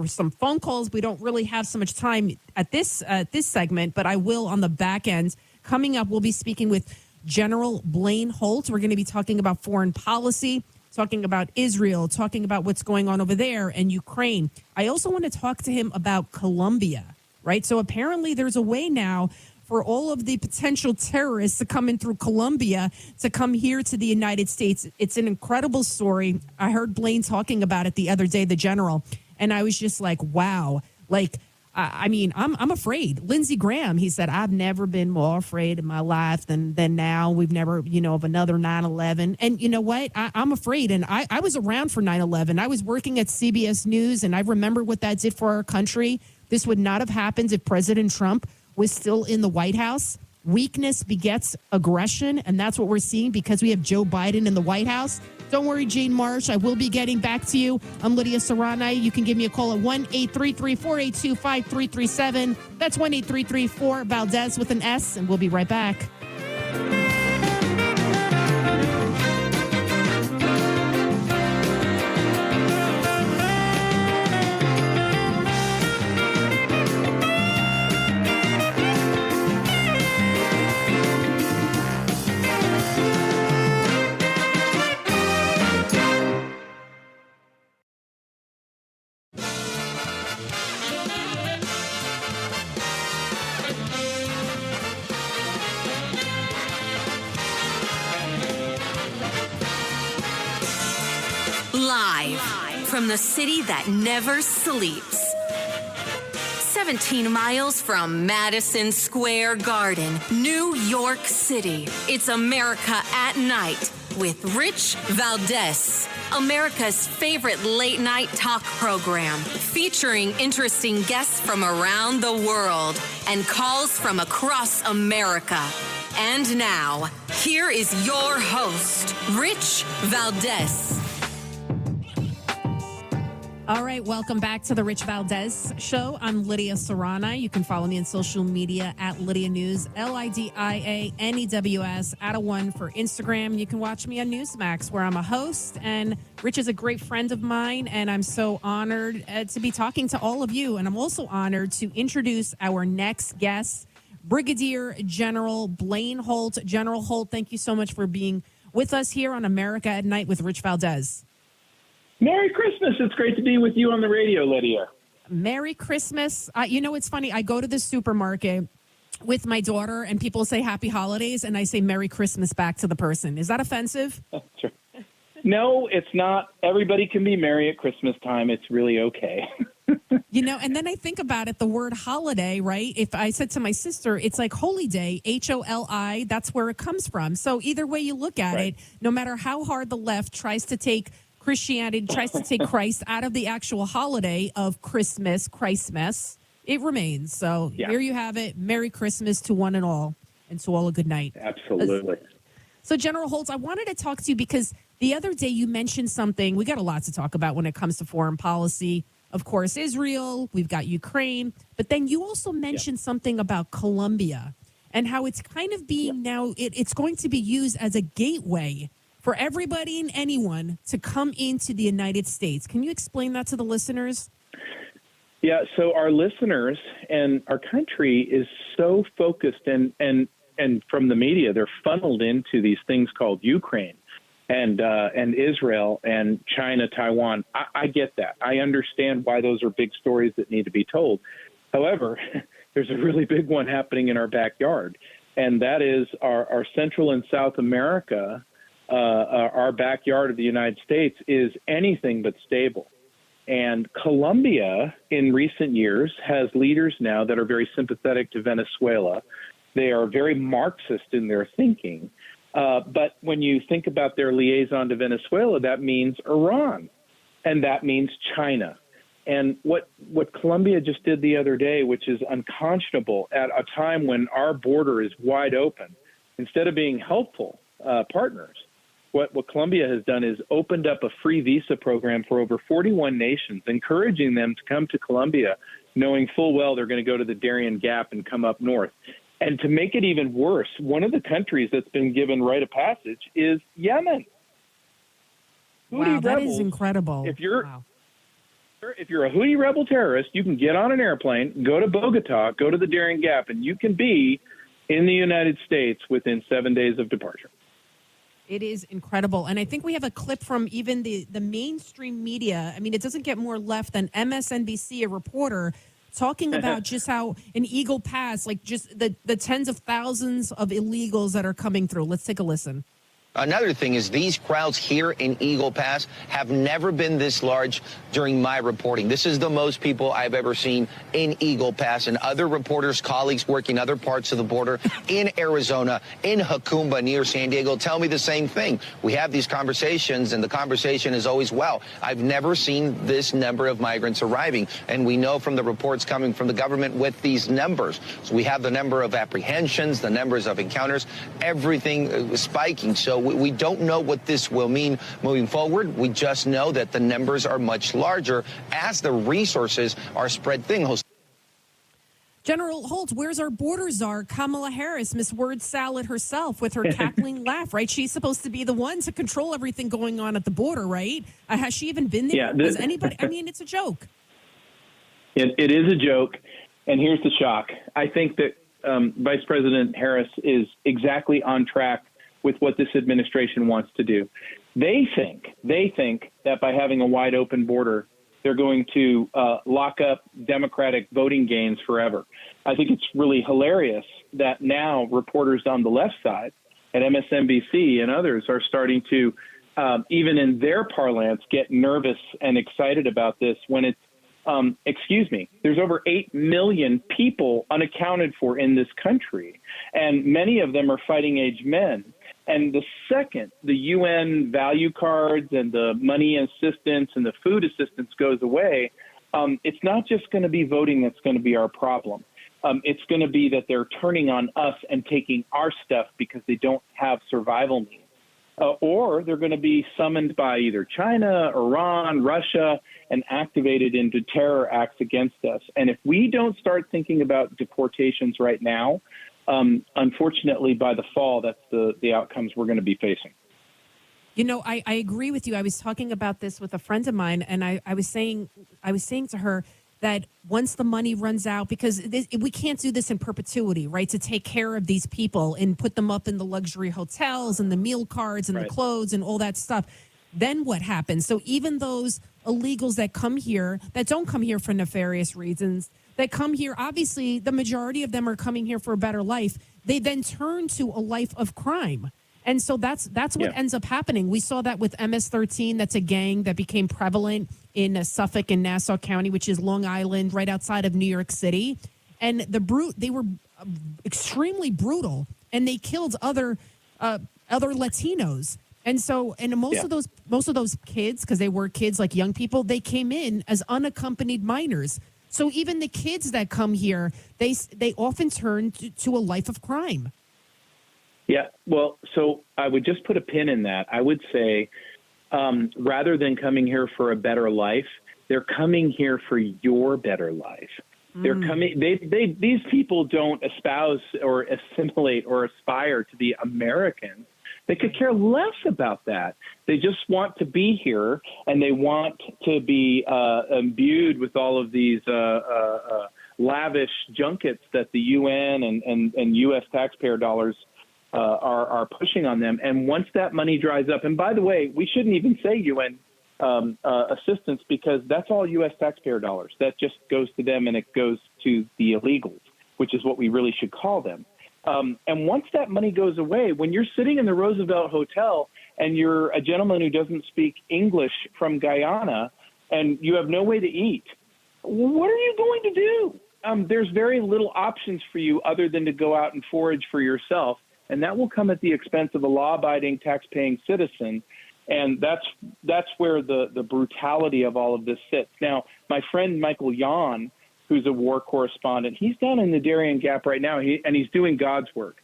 some phone calls. We don't really have so much time at this segment, but I will on the back end. Coming up, we'll be speaking with General Blaine Holt. We're going to be talking about foreign policy, talking about Israel, talking about what's going on over there and Ukraine. I also want to talk to him about Colombia. Right. So apparently there's a way now for all of the potential terrorists to come in through Colombia to come here to the United States. It's an incredible story. I heard Blaine talking about it the other day, the general, and I was just like, wow. Like, I'm afraid. Lindsey Graham, he said, I've never been more afraid in my life than now. We've never, of another 9/11. And you know what? I'm afraid. And I was around for 9/11. I was working at CBS News, and I remember what that did for our country. This would not have happened if President Trump was still in the White House. Weakness begets aggression, and that's what we're seeing because we have Joe Biden in the White House. Don't worry, Jane Marsh. I will be getting back to you. I'm Lidia Curanaj. You can give me a call at 1-833-482-5337. That's 1-833-4-VALDEZ with an S, and we'll be right back.
Live from the city that never sleeps. 17 miles from Madison Square Garden, New York City. It's America at Night with Rich Valdez, America's favorite late-night talk program, featuring interesting guests from around the world and calls from across America. And now, here is your host, Rich Valdez.
All right, welcome back to the Rich Valdez Show. I'm Lidia Curanaj. You can follow me on social media at Lidia News, LIDIANEWS, @1 for Instagram. You can watch me on Newsmax, where I'm a host. And Rich is a great friend of mine, and I'm so honored to be talking to all of you. And I'm also honored to introduce our next guest, Brigadier General Blaine Holt. General Holt, thank you so much for being with us here on America at Night with Rich Valdez.
Merry Christmas. It's great to be with you on the radio, Lydia.
Merry Christmas. You know, it's funny. I go to the supermarket with my daughter and people say happy holidays and I say Merry Christmas back to the person. Is that offensive?
Sure. No, it's not. Everybody can be merry at Christmas time. It's really okay.
You know, and then I think about it, the word holiday, right? If I said to my sister, it's like Holy Day, HOLI, that's where it comes from. So either way you look at it, no matter how hard the left tries to take Christianity, tries to take Christ out of the actual holiday of Christmas, it remains. So Here you have it. Merry Christmas to one and all, and to all a good night.
Absolutely.
So General Holtz, I wanted to talk to you because the other day you mentioned something. We got a lot to talk about when it comes to foreign policy. Of course, Israel, we've got Ukraine, but then you also mentioned something about Colombia and how it's kind of being now, it's going to be used as a gateway for everybody and anyone to come into the United States. Can you explain that to the listeners?
Yeah, so our listeners and our country is so focused and from the media, they're funneled into these things called Ukraine and Israel and China, Taiwan. I get that. I understand why those are big stories that need to be told. However, there's a really big one happening in our backyard, and that is our Central and South America. Our backyard of the United States is anything but stable. And Colombia, in recent years, has leaders now that are very sympathetic to Venezuela. They are very Marxist in their thinking. But when you think about their liaison to Venezuela, that means Iran, and that means China. And what Colombia just did the other day, which is unconscionable at a time when our border is wide open, instead of being helpful partners, what Colombia has done is opened up a free visa program for over 41 nations, encouraging them to come to Colombia, knowing full well they're going to go to the Darien Gap and come up north. And to make it even worse, one of the countries that's been given right of passage is Yemen.
Wow, that is incredible.
If you're a Houthi rebel terrorist, you can get on an airplane, go to Bogota, go to the Darien Gap, and you can be in the United States within 7 days of departure.
It is incredible. And I think we have a clip from even the mainstream media. I mean, it doesn't get more left than MSNBC, a reporter talking about just how an Eagle Pass, like just the tens of thousands of illegals that are coming through. Let's take a listen.
Another thing is these crowds here in Eagle Pass have never been this large during my reporting. This is the most people I've ever seen in Eagle Pass, and other reporters, colleagues working other parts of the border in Arizona, in Jacumba near San Diego tell me the same thing. We have these conversations, and the conversation is always, wow, I've never seen this number of migrants arriving. And we know from the reports coming from the government with these numbers. So we have the number of apprehensions, the numbers of encounters, everything is spiking. So we don't know what this will mean moving forward. We just know that the numbers are much larger as the resources are spread thin.
General Holt, where's our border czar, Kamala Harris, Miss Word Salad herself with her cackling laugh, right? She's supposed to be the one to control everything going on at the border, right? Has she even been there?
Yeah,
Has anybody? I mean, it's a joke.
It is a joke, and here's the shock. I think that Vice President Harris is exactly on track with what this administration wants to do. They think that by having a wide open border, they're going to lock up Democratic voting gains forever. I think it's really hilarious that now reporters on the left side at MSNBC and others are starting to even in their parlance, get nervous and excited about this when it's, there's over 8 million people unaccounted for in this country, and many of them are fighting age men. And the second the UN value cards and the money assistance and the food assistance goes away, it's not just going to be voting that's going to be our problem. It's going to be that they're turning on us and taking our stuff because they don't have survival needs. Or they're going to be summoned by either China, Iran, Russia, and activated into terror acts against us. And if we don't start thinking about deportations right now, unfortunately, by the fall, that's the outcomes we're going to be facing.
You know, I agree with you. I was talking about this with a friend of mine, and I was saying to her that once the money runs out, because we can't do this in perpetuity, right, to take care of these people and put them up in the luxury hotels and the meal cards and the clothes and all that stuff, then what happens? So even those illegals that come here, that don't come here for nefarious reasons, that come here, obviously the majority of them are coming here for a better life. They then turn to a life of crime. And so that's what ends up happening. We saw that with MS-13. That's a gang that became prevalent in Suffolk and Nassau County, which is Long Island, right outside of New York City. And they were extremely brutal, and they killed other Latinos. And so, most of those kids, because they were kids like young people, they came in as unaccompanied minors. So even the kids that come here, they often turn to a life of crime.
Yeah, well, so I would just put a pin in that. I would say rather than coming here for a better life, they're coming here for your better life. They're coming. These people don't espouse or assimilate or aspire to be Americans. They could care less about that. They just want to be here, and they want to be imbued with all of these lavish junkets that the UN and U.S. taxpayer dollars are pushing on them. And once that money dries up, and by the way, we shouldn't even say UN assistance, because that's all U.S. taxpayer dollars. That just goes to them, and it goes to the illegals, which is what we really should call them. And once that money goes away, when you're sitting in the Roosevelt Hotel and you're a gentleman who doesn't speak English from Guyana and you have no way to eat, what are you going to do? There's very little options for you other than to go out and forage for yourself. And that will come at the expense of a law-abiding, tax-paying citizen. And that's where the brutality of all of this sits. Now, my friend Michael Yon, who's a war correspondent, he's down in the Darien Gap right now, and he's doing God's work.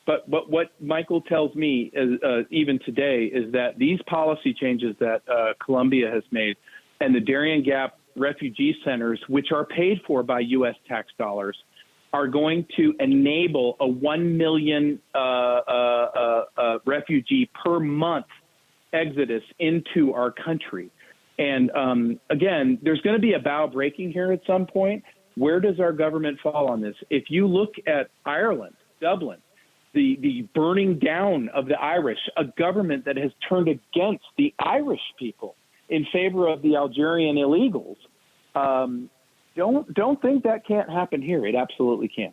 But what Michael tells me is, even today, is that these policy changes that Colombia has made and the Darien Gap refugee centers, which are paid for by U.S. tax dollars, are going to enable a 1 million refugee per month exodus into our country. And again, there's going to be a bow breaking here at some point. Where does our government fall on this? If you look at Ireland, Dublin, the burning down of the Irish, a government that has turned against the Irish people in favor of the Algerian illegals, don't think that can't happen here. It absolutely can.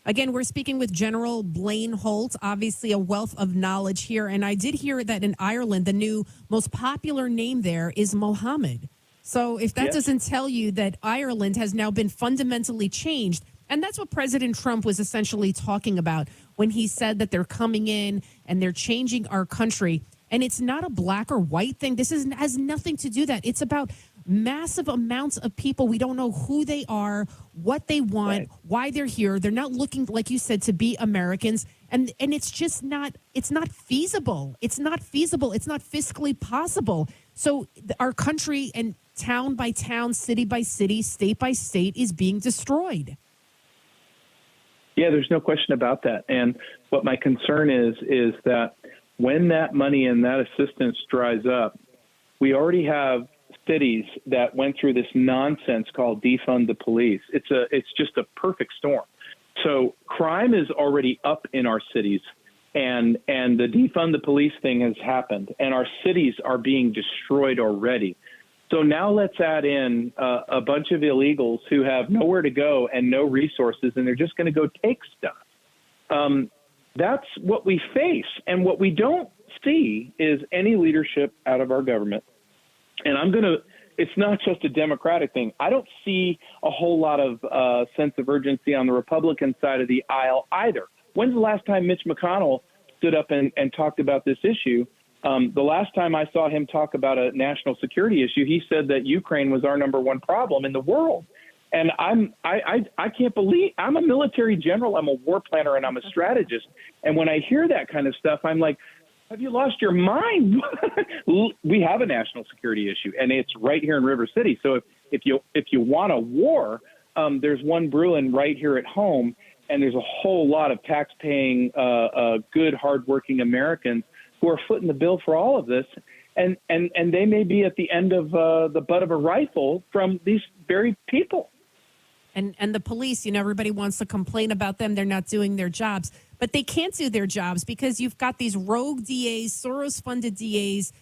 Again, we're speaking with General Blaine Holt, obviously a wealth of knowledge here. And I did hear that in Ireland, the new most popular name there is Mohammed. So if that doesn't tell you that Ireland has now been fundamentally changed, and that's what President Trump was essentially talking about when he said that they're coming in and they're changing our country. And it's not a black or white thing. This has nothing to do with that. It's about massive amounts of people. We don't know who they are, what they want, why they're here. They're not looking, like you said, to be Americans. And it's just not feasible. It's not feasible. It's not fiscally possible. So our country, and town by town, city by city, state by state, is being destroyed.
Yeah, there's no question about that. And what my concern is that when that money and that assistance dries up, we already have cities that went through this nonsense called defund the police. It's just a perfect storm. So crime is already up in our cities, and the defund the police thing has happened, and our cities are being destroyed already. So now let's add in a bunch of illegals who have nowhere to go and no resources, and they're just going to go take stuff. That's what we face. And what we don't see is any leadership out of our government. And it's not just a Democratic thing. I don't see a whole lot of sense of urgency on the Republican side of the aisle either. When's the last time Mitch McConnell stood up and talked about this issue? The last time I saw him talk about a national security issue, he said that Ukraine was our number one problem in the world. And I can't believe I'm a military general, I'm a war planner, and I'm a strategist. And when I hear that kind of stuff, I'm like, have you lost your mind? We have a national security issue, and it's right here in River City. So if you want a war, there's one brewing right here at home, and there's a whole lot of tax-paying, good, hardworking Americans who are footing the bill for all of this. And they may be at the end of the butt of a rifle from these very people.
And the police, everybody wants to complain about them. They're not doing their jobs. But they can't do their jobs because you've got these rogue DAs, Soros-funded DAs.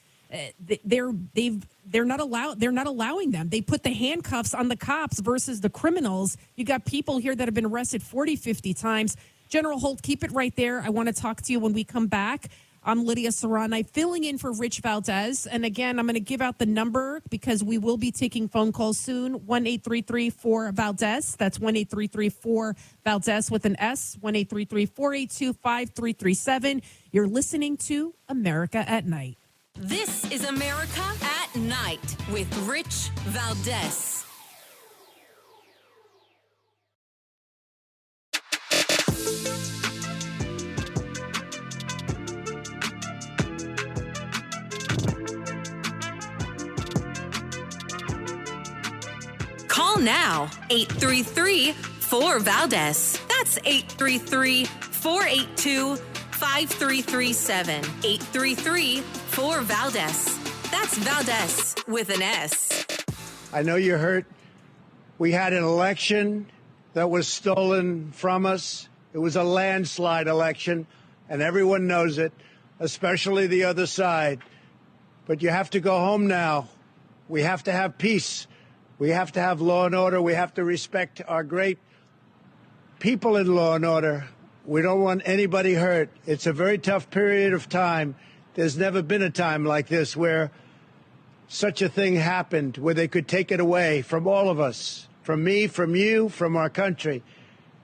They're not allowing them. They put the handcuffs on the cops versus the criminals. You got people here that have been arrested 40, 50 times. General Holt, keep it right there. I want to talk to you when we come back. I'm Lidia Curanaj, filling in for Rich Valdez. And again, I'm going to give out the number because we will be taking phone calls soon. 1-833-4-VALDEZ. That's 1-833-4-VALDEZ with an S. 1-833-482-5337. You're listening to America at Night.
This is America at Night with Rich Valdez. Call now, 833-4-VALDEZ. That's 833-482-5337. 833-4-VALDEZ. That's Valdez with an S.
I know you're hurt. We had an election that was stolen from us. It was a landslide election, and everyone knows it, especially the other side. But you have to go home now. We have to have peace. We have to have law and order. We have to respect our great people in law and order. We don't want anybody hurt. It's a very tough period of time. There's never been a time like this where such a thing happened, where they could take it away from all of us, from me, from you, from our country.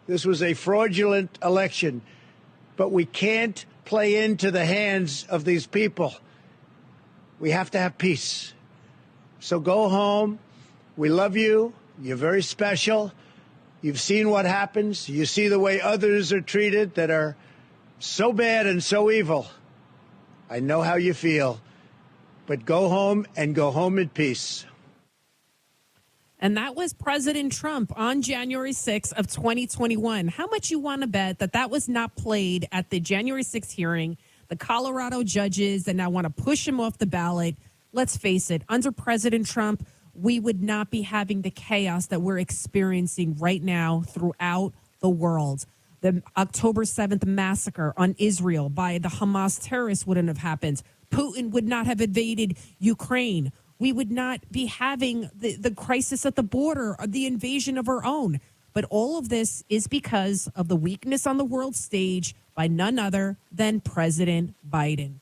This was a fraudulent election, but we can't play into the hands of these people. We have to have peace. So go home. We love you. You're very special. You've seen what happens. You see the way others are treated that are so bad and so evil. I know how you feel. But go home and go home in peace.
And that was President Trump on January 6th of 2021. How much you want to bet that was not played at the January 6th hearing? The Colorado judges that now want to push him off the ballot. Let's face it, under President Trump, we would not be having the chaos that we're experiencing right now throughout the world. The October 7th massacre on Israel by the Hamas terrorists wouldn't have happened. Putin would not have invaded Ukraine. We would not be having the crisis at the border or the invasion of our own. But all of this is because of the weakness on the world stage by none other than President Biden.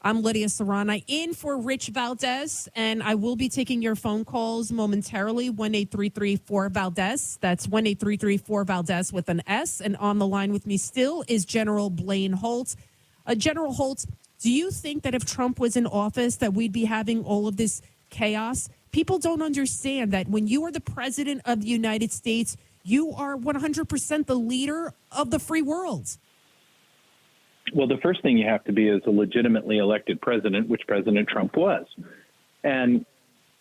I'm Lidia Curanaj, in for Rich Valdez, and I will be taking your phone calls momentarily, 1-833-4-VALDEZ. That's 1-833-4-VALDEZ with an S. And on the line with me still is General Blaine Holt. General Holt, do you think that if Trump was in office that we'd be having all of this chaos? People don't understand that when you are the president of the United States, you are 100% the leader of the free world.
Well, the first thing you have to be is a legitimately elected president, which President Trump was. And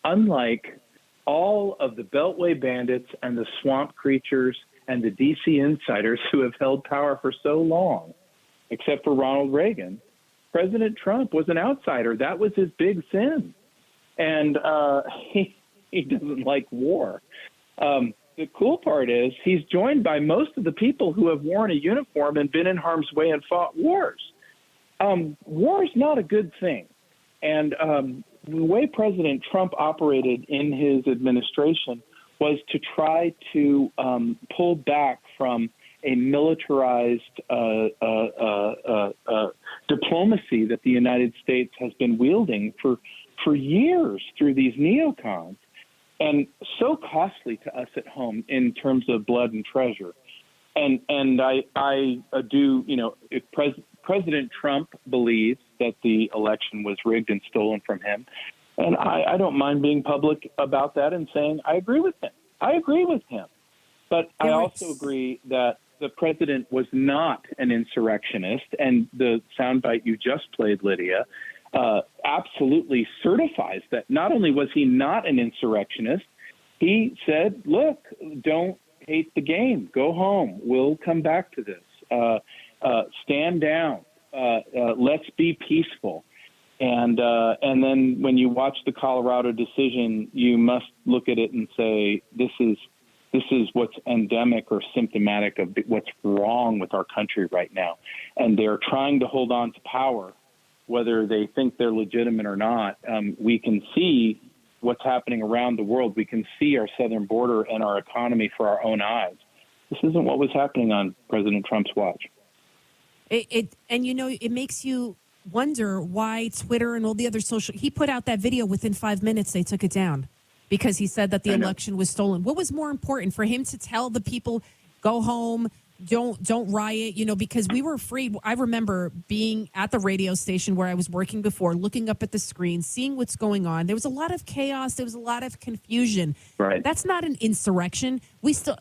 unlike all of the Beltway bandits and the swamp creatures and the D.C. insiders who have held power for so long, except for Ronald Reagan, President Trump was an outsider. That was his big sin. And he doesn't like war. The cool part is he's joined by most of the people who have worn a uniform and been in harm's way and fought wars. War is not a good thing. And the way President Trump operated in his administration was to try to pull back from a militarized diplomacy that the United States has been wielding for years through these neocons, and so costly to us at home in terms of blood and treasure. And I do, if President Trump believes that the election was rigged and stolen from him, and I don't mind being public about that and saying I agree with him. I agree with him. But I also agree that the president was not an insurrectionist, and the soundbite you just played, Lydia, absolutely certifies that not only was he not an insurrectionist, he said, look, don't hate the game. Go home. We'll come back to this. Stand down. Let's be peaceful. And then when you watch the Colorado decision, you must look at it and say, this is what's endemic or symptomatic of what's wrong with our country right now. And they're trying to hold on to power, whether they think they're legitimate or not. We can see what's happening around the world. We can see our southern border and our economy for our own eyes. This isn't what was happening on President Trump's watch.
It makes you wonder why Twitter and all the other he put out that video within 5 minutes, they took it down because he said that the election was stolen. What was more important for him to tell the people, go home, don't riot, because we were afraid. I remember being at the radio station where I was working before, looking up at the screen, seeing what's going on. There was a lot of chaos. There was a lot of confusion.
Right.
That's not an insurrection.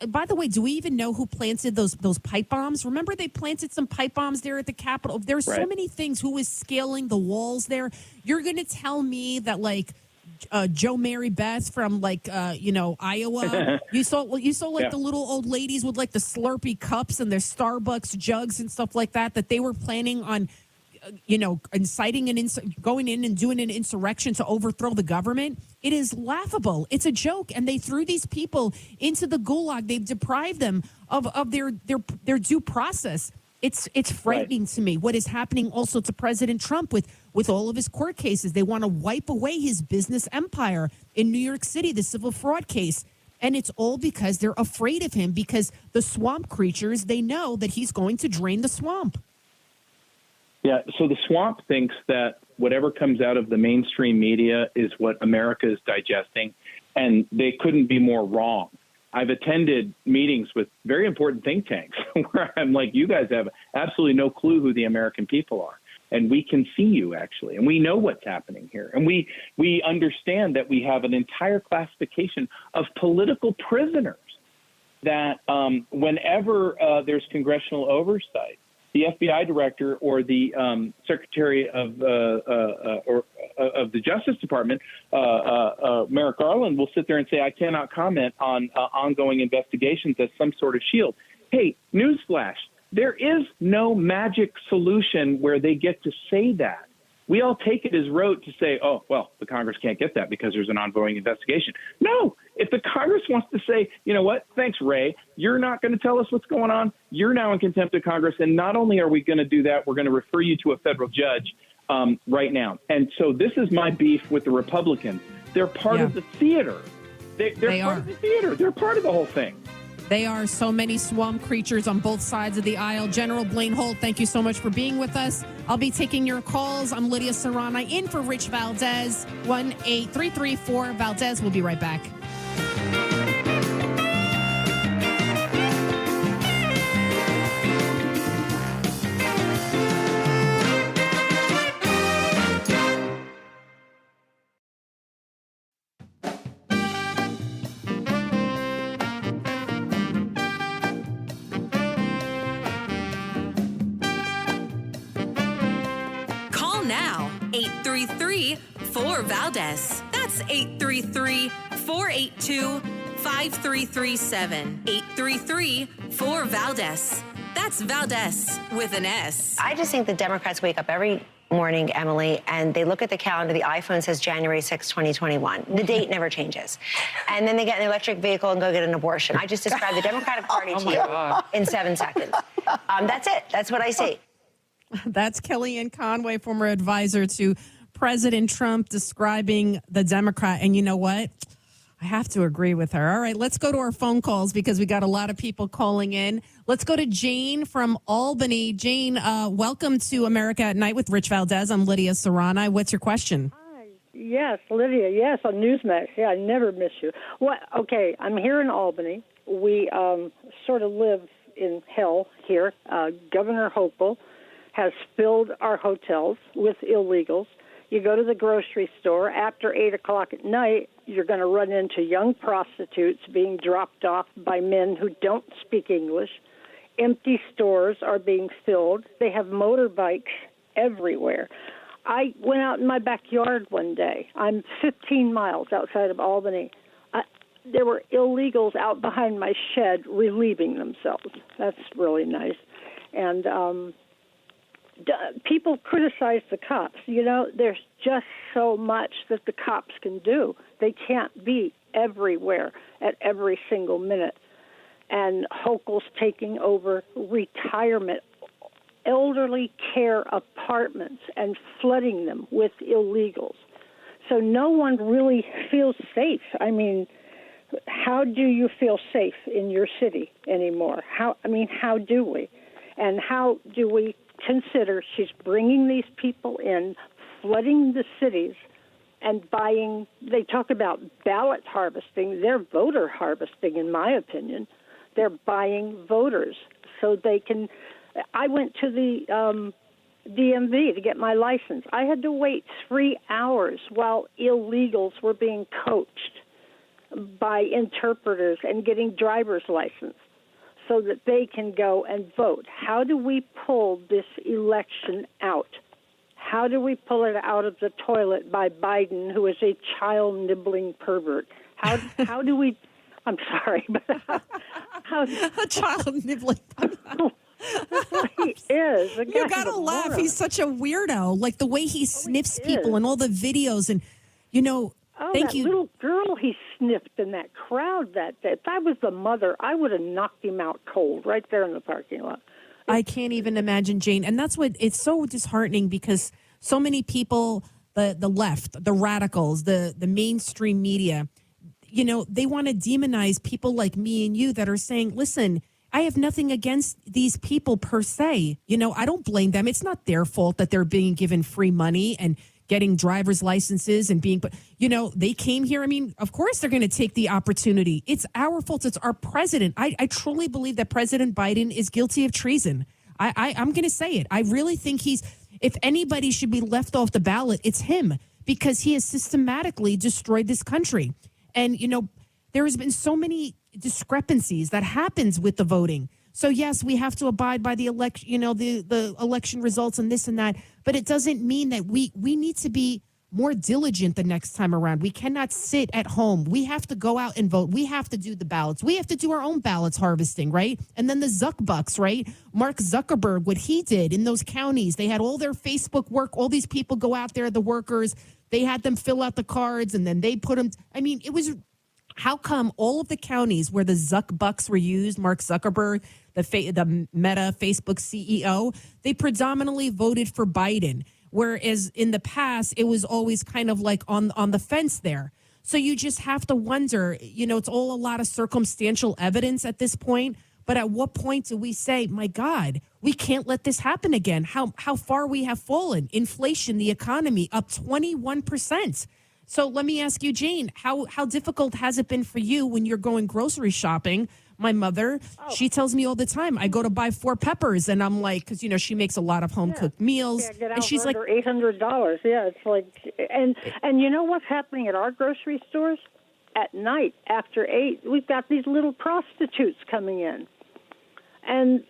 By the way, do we even know who planted those pipe bombs? Remember they planted some pipe bombs there at the Capitol? There's so many things. Who was scaling the walls there? You're going to tell me that Joe Mary Beth from Iowa. You saw the little old ladies with the Slurpee cups and their Starbucks jugs and stuff like that they were planning on, inciting going in and doing an insurrection to overthrow the government. It is laughable. It's a joke. And they threw these people into the gulag. They've deprived them of their due process. It's frightening to me what is happening also to President Trump with all of his court cases. They want to wipe away his business empire in New York City, the civil fraud case. And it's all because they're afraid of him, because the swamp creatures, they know that he's going to drain the swamp.
Yeah, so the swamp thinks that whatever comes out of the mainstream media is what America is digesting, and they couldn't be more wrong. I've attended meetings with very important think tanks where I'm like, you guys have absolutely no clue who the American people are. And we can see you, actually. And we know what's happening here. And we understand that we have an entire classification of political prisoners that whenever there's congressional oversight, the FBI director or the Secretary of the Justice Department, Merrick Garland, will sit there and say, I cannot comment on ongoing investigations as some sort of shield. Hey, newsflash, there is no magic solution where they get to say that. We all take it as rote to say, oh, well, the Congress can't get that because there's an ongoing investigation. No, if the Congress wants to say, you know what, thanks, Ray, you're not going to tell us what's going on. You're now in contempt of Congress. And not only are we going to do that, we're going to refer you to a federal judge right now. And so this is my beef with the Republicans. They're part of the theater. They're part of the theater. They're part of the whole thing.
They are so many swamp creatures on both sides of the aisle. General Blaine Holt, thank you so much for being with us. I'll be taking your calls. I'm Lidia Curanaj in for Rich Valdez. 1-833-4-VALDEZ. We'll be right back.
Call now, 833-4-VALDEZ. That's 833-482-5337. 833-4-VALDEZ. That's Valdez with an S.
I just think the Democrats wake up every morning, Emily, and they look at the calendar. The iPhone says January 6, 2021. The date never changes. And then they get an electric vehicle and go get an abortion. I just described the Democratic Party to you in 7 seconds. That's it. That's what I see.
That's Kellyanne Conway, former advisor to President Trump, describing the Democrat. And you know what? I have to agree with her. All right, let's go to our phone calls because we got a lot of people calling in. Let's go to Jane from Albany. Jane, welcome to America at Night with Rich Valdez. I'm Lidia Curanaj. What's your question?
Hi. Yes, Lydia. Yes, on Newsmax. Yeah, I never miss you. What? Okay, I'm here in Albany. We sort of live in hell here. Governor Hochul has filled our hotels with illegals. You go to the grocery store after 8 o'clock at night, you're going to run into young prostitutes being dropped off by men who don't speak English. Empty stores are being filled. They have motorbikes everywhere. I went out in my backyard one day. I'm 15 miles outside of Albany. There were illegals out behind my shed relieving themselves. That's really nice. And people criticize the cops. You know, there's just so much that the cops can do. They can't be everywhere at every single minute. And Hochul's taking over retirement, elderly care apartments and flooding them with illegals. So no one really feels safe. I mean, how do you feel safe in your city anymore? How do we? And how do we consider she's bringing these people in, flooding the cities, and buying, they talk about ballot harvesting. They're voter harvesting, in my opinion. They're buying voters so they can, I went to the DMV to get my license. I had to wait 3 hours while illegals were being coached by interpreters and getting driver's license so that they can go and vote. How do we pull this election out? How do we pull it out of the toilet by Biden, who is a child-nibbling pervert? How do we... I'm sorry, but how
a child-nibbling pervert.
He is.
You got to laugh. Moron. He's such a weirdo. Like the way he sniffs people and all the videos. And, you know,
thank you. Little girl he sniffed in that crowd that day. If I was the mother, I would have knocked him out cold right there in the parking lot.
I can't even imagine, Jane. And that's what, it's so disheartening because so many people, the left, the radicals, the mainstream media, you know, they want to demonize people like me and you that are saying, listen, I have nothing against these people per se. You know, I don't blame them. It's not their fault that they're being given free money and getting driver's licenses and being, but you know, they came here. I mean, of course they're going to take the opportunity. It's our fault. It's our president. I truly believe that President Biden is guilty of treason. I'm going to say it. I really think if anybody should be left off the ballot, it's him because he has systematically destroyed this country. And, you know, there has been so many discrepancies that happens with the voting. So, yes, we have to abide by the election, you know, the election results and this and that. But it doesn't mean that we need to be more diligent the next time around. We cannot sit at home. We have to go out and vote. We have to do the ballots. We have to do our own ballots harvesting, right? And then the Zuckbucks, right? Mark Zuckerberg, what he did in those counties, they had all their Facebook work. All these people go out there, the workers, they had them fill out the cards and then they put them. I mean, it was, how come all of the counties where the Zuckbucks were used, Mark Zuckerberg, the Meta Facebook CEO, they predominantly voted for Biden. Whereas in the past, it was always kind of like on the fence there. So you just have to wonder, you know, it's all a lot of circumstantial evidence at this point. But at what point do we say, my God, we can't let this happen again? How far we have fallen. Inflation, the economy, up 21%. So let me ask you, Jane, how difficult has it been for you when you're going grocery shopping? My mother, she tells me all the time, I go to buy 4 peppers, and I'm like, because, you know, she makes a lot of home-cooked meals.
And she's like, $800. Yeah, it's like, and you know what's happening at our grocery stores? At night, after 8, we've got these little prostitutes coming in. And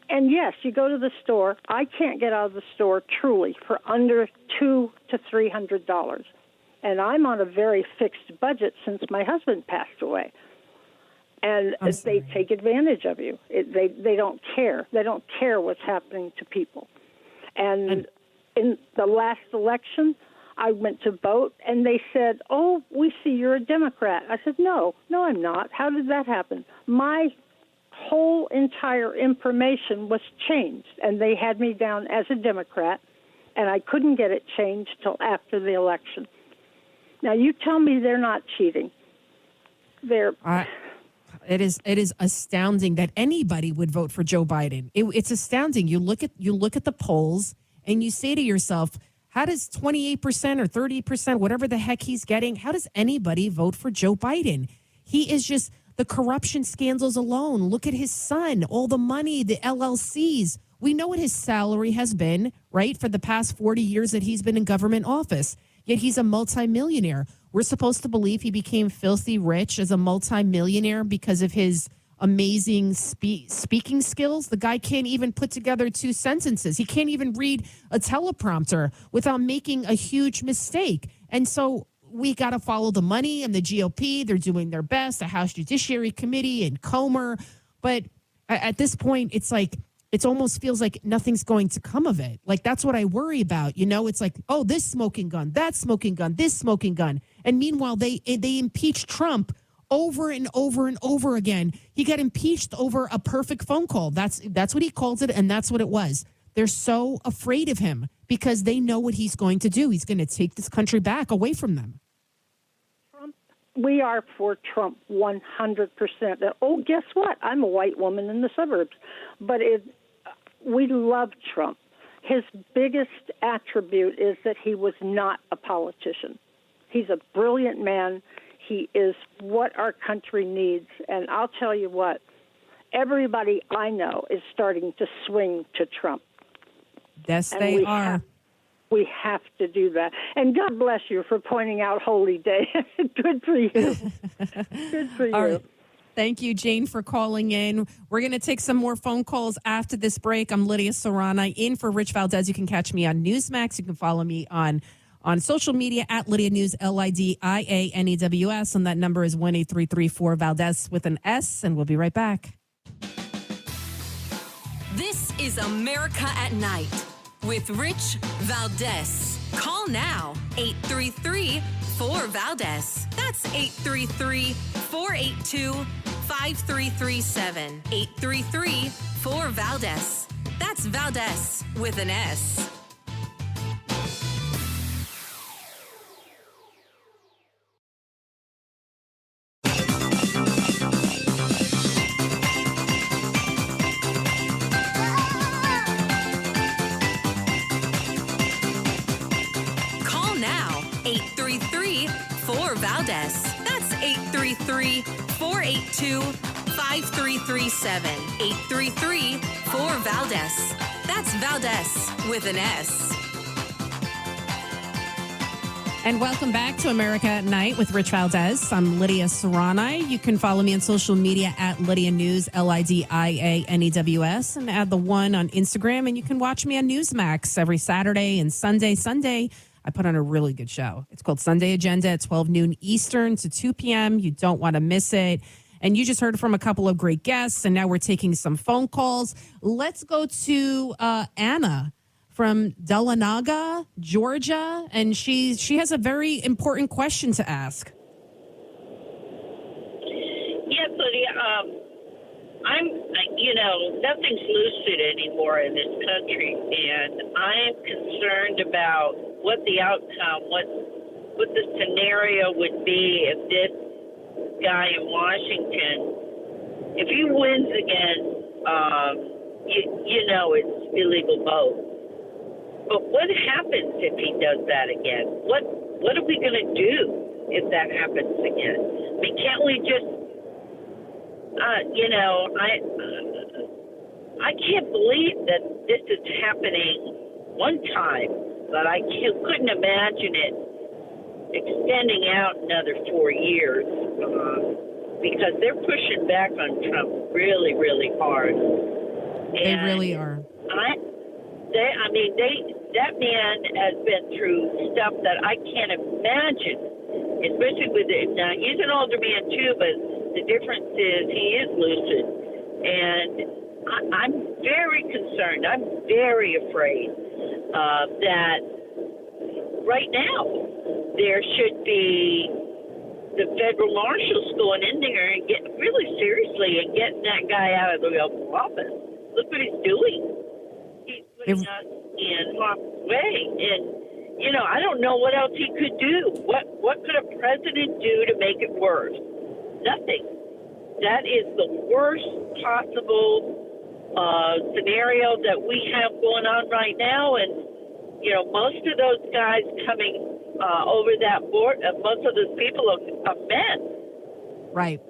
yes, you go to the store. I can't get out of the store, truly, for under $200 to $300. And I'm on a very fixed budget since my husband passed away. And they take advantage of you. They don't care. They don't care what's happening to people. And in the last election, I went to vote, and they said, oh, we see you're a Democrat. I said, no, I'm not. How did that happen? My whole entire information was changed, and they had me down as a Democrat, and I couldn't get it changed till after the election. Now, you tell me they're not cheating.
It is astounding that anybody would vote for Joe Biden. It's astounding. You look at the polls and you say to yourself, how does 28% or 30%, whatever the heck he's getting, how does anybody vote for Joe Biden? He is just the corruption scandals alone. Look at his son, all the money, the LLCs. We know what his salary has been, right, for the past 40 years that he's been in government office. Yet he's a multimillionaire. We're supposed to believe he became filthy rich as a multimillionaire because of his amazing speaking skills. The guy can't even put together 2 sentences. He can't even read a teleprompter without making a huge mistake. And so we got to follow the money and the GOP. They're doing their best, the House Judiciary Committee and Comer. But at this point, it's like, it almost feels like nothing's going to come of it. Like, that's what I worry about. You know, it's like, oh, this smoking gun, that smoking gun, this smoking gun. And meanwhile, they impeached Trump over and over and over again. He got impeached over a perfect phone call. That's what he calls it, and that's what it was. They're so afraid of him because they know what he's going to do. He's going to take this country back away from them.
We are for Trump 100%. Oh, guess what? I'm a white woman in the suburbs. But we love Trump. His biggest attribute is that he was not a politician. He's a brilliant man. He is what our country needs. And I'll tell you what, everybody I know is starting to swing to Trump.
Yes, they are.
We have to do that. And God bless you for pointing out Holy Day. Good for you. Good for you.
All right. Thank you, Jane, for calling in. We're going to take some more phone calls after this break. I'm Lidia Curanaj in for Rich Valdez. You can catch me on Newsmax. You can follow me on social media at Lidia News, LIDIANEWS. And that number is 1-833-4-VALDEZ with an S. And we'll be right back.
This is America at Night with Rich Valdez. Call now, 833-4-VALDEZ. That's 833-482-5337. 833-4-VALDEZ. That's Valdez with an S. Valdez. That's 833-482-5337. 833-4-VALDEZ. That's Valdez with an S.
And welcome back to America at Night with Rich Valdez. I'm Lidia Curanaj. You can follow me on social media at Lidia News, LIDIANEWS, and add the one on Instagram. And you can watch me on Newsmax every Saturday and Sunday. Sunday, I put on a really good show. It's called Sunday Agenda at 12 noon Eastern to 2 p.m. You don't want to miss it. And you just heard from a couple of great guests, and now we're taking some phone calls. Let's go to Anna from Dahlonega, Georgia, and she has a very important question to ask.
Yes, Lydia. Nothing's lucid anymore in this country, and I'm concerned about what the outcome, what the scenario would be if this guy in Washington, if he wins again, it's illegal vote. But what happens if he does that again? What are we going to do if that happens again? I mean, can't we just, I can't believe that this is happening one time, but I couldn't imagine it extending out another 4 years because they're pushing back on Trump really, really hard.
They really are.
That man has been through stuff that I can't imagine, especially with it. Now, he's an older man, too, but the difference is he is lucid. And I'm very concerned. I'm very afraid that right now there should be the federal marshals going in there and getting really seriously and getting that guy out of the office. Look what he's doing. He's putting us in harm's way. And, I don't know what else he could do. What could a president do to make it worse? nothing. That is the worst possible scenario that we have going on right now. And, you know, most of those guys coming over that board, most of those people are men.
Right.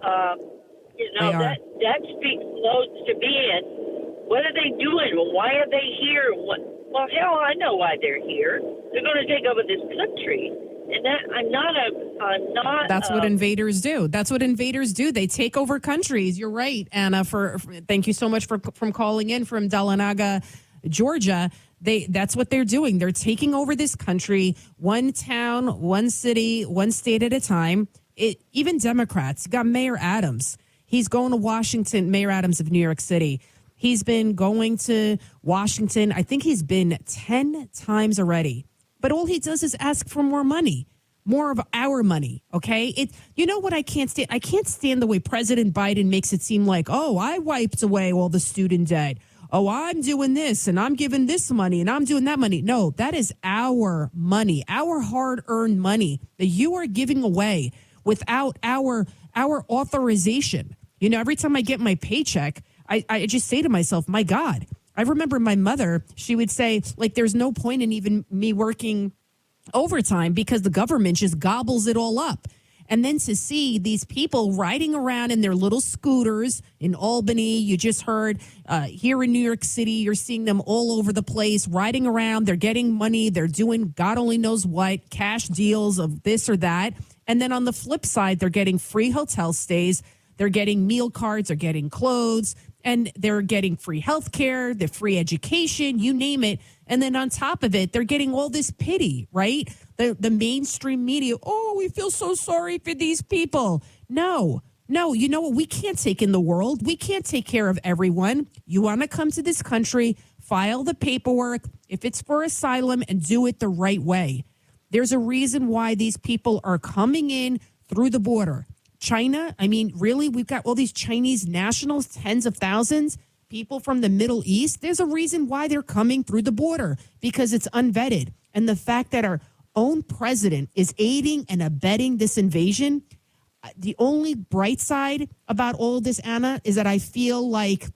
You know, that speaks loads to me. And what are they doing? Well, why are they here? Well, hell, I know why they're here. They're going to take over this country. And that I'm not.
That's what invaders do. That's what invaders do. They take over countries. You're right, Anna. For thank you so much from calling in from Dahlonega, Georgia. That's what they're doing. They're taking over this country, one town, one city, one state at a time. Even Democrats. You got Mayor Adams. He's going to Washington. Mayor Adams of New York City. He's been going to Washington. I think he's been 10 times already. But all he does is ask for more money, more of our money, okay? You know what I can't stand? I can't stand the way President Biden makes it seem like, oh, I wiped away all the student debt. Oh, I'm doing this, and I'm giving this money, and I'm doing that money. No, that is our money, our hard-earned money that you are giving away without our authorization. You know, every time I get my paycheck, I just say to myself, my God. I remember my mother, she would say, like, there's no point in even me working overtime because the government just gobbles it all up. And then to see these people riding around in their little scooters in Albany, you just heard here in New York City, you're seeing them all over the place, riding around. They're getting money. They're doing God only knows what, cash deals of this or that. And then on the flip side, they're getting free hotel stays. They're getting meal cards. They're getting clothes. And they're getting free health care, the free education, you name it. And then on top of it, they're getting all this pity, right? The mainstream media, oh, we feel so sorry for these people. No, you know what? We can't take in the world. We can't take care of everyone. You want to come to this country, file the paperwork, if it's for asylum, and do it the right way. There's a reason why these people are coming in through the border. China, I mean, really, we've got all these Chinese nationals, tens of thousands, people from the Middle East. There's a reason why they're coming through the border, because it's unvetted. And the fact that our own president is aiding and abetting this invasion, the only bright side about all of this, Anna, is that I feel like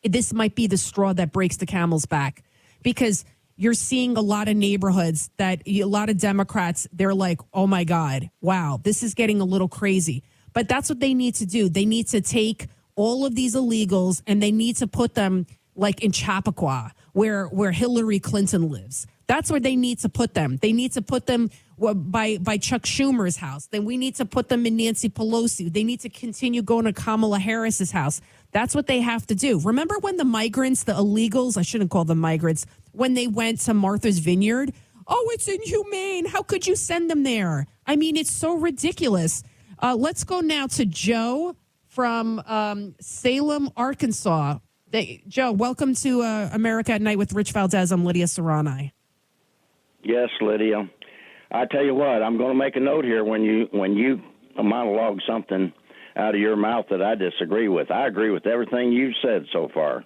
this might be the straw that breaks the camel's back, because you're seeing a lot of neighborhoods that a lot of Democrats, they're like, oh, my God, wow, this is getting a little crazy. But that's what they need to do. They need to take all of these illegals and they need to put them like in Chappaqua, where Hillary Clinton lives. That's where they need to put them. They need to put them by Chuck Schumer's house. Then we need to put them in Nancy Pelosi. They need to continue going to Kamala Harris's house. That's what they have to do. Remember when the migrants, the illegals, I shouldn't call them migrants, when they went to Martha's Vineyard? Oh, it's inhumane. How could you send them there? I mean, it's so ridiculous. Let's go now to Joe from Salem, Arkansas. Joe, welcome to America at Night with Rich Valdez. I'm Lidia Curanaj.
Yes, Lydia. I tell you what, I'm going to make a note here when you monologue something out of your mouth that I disagree with. I agree with everything you've said so far,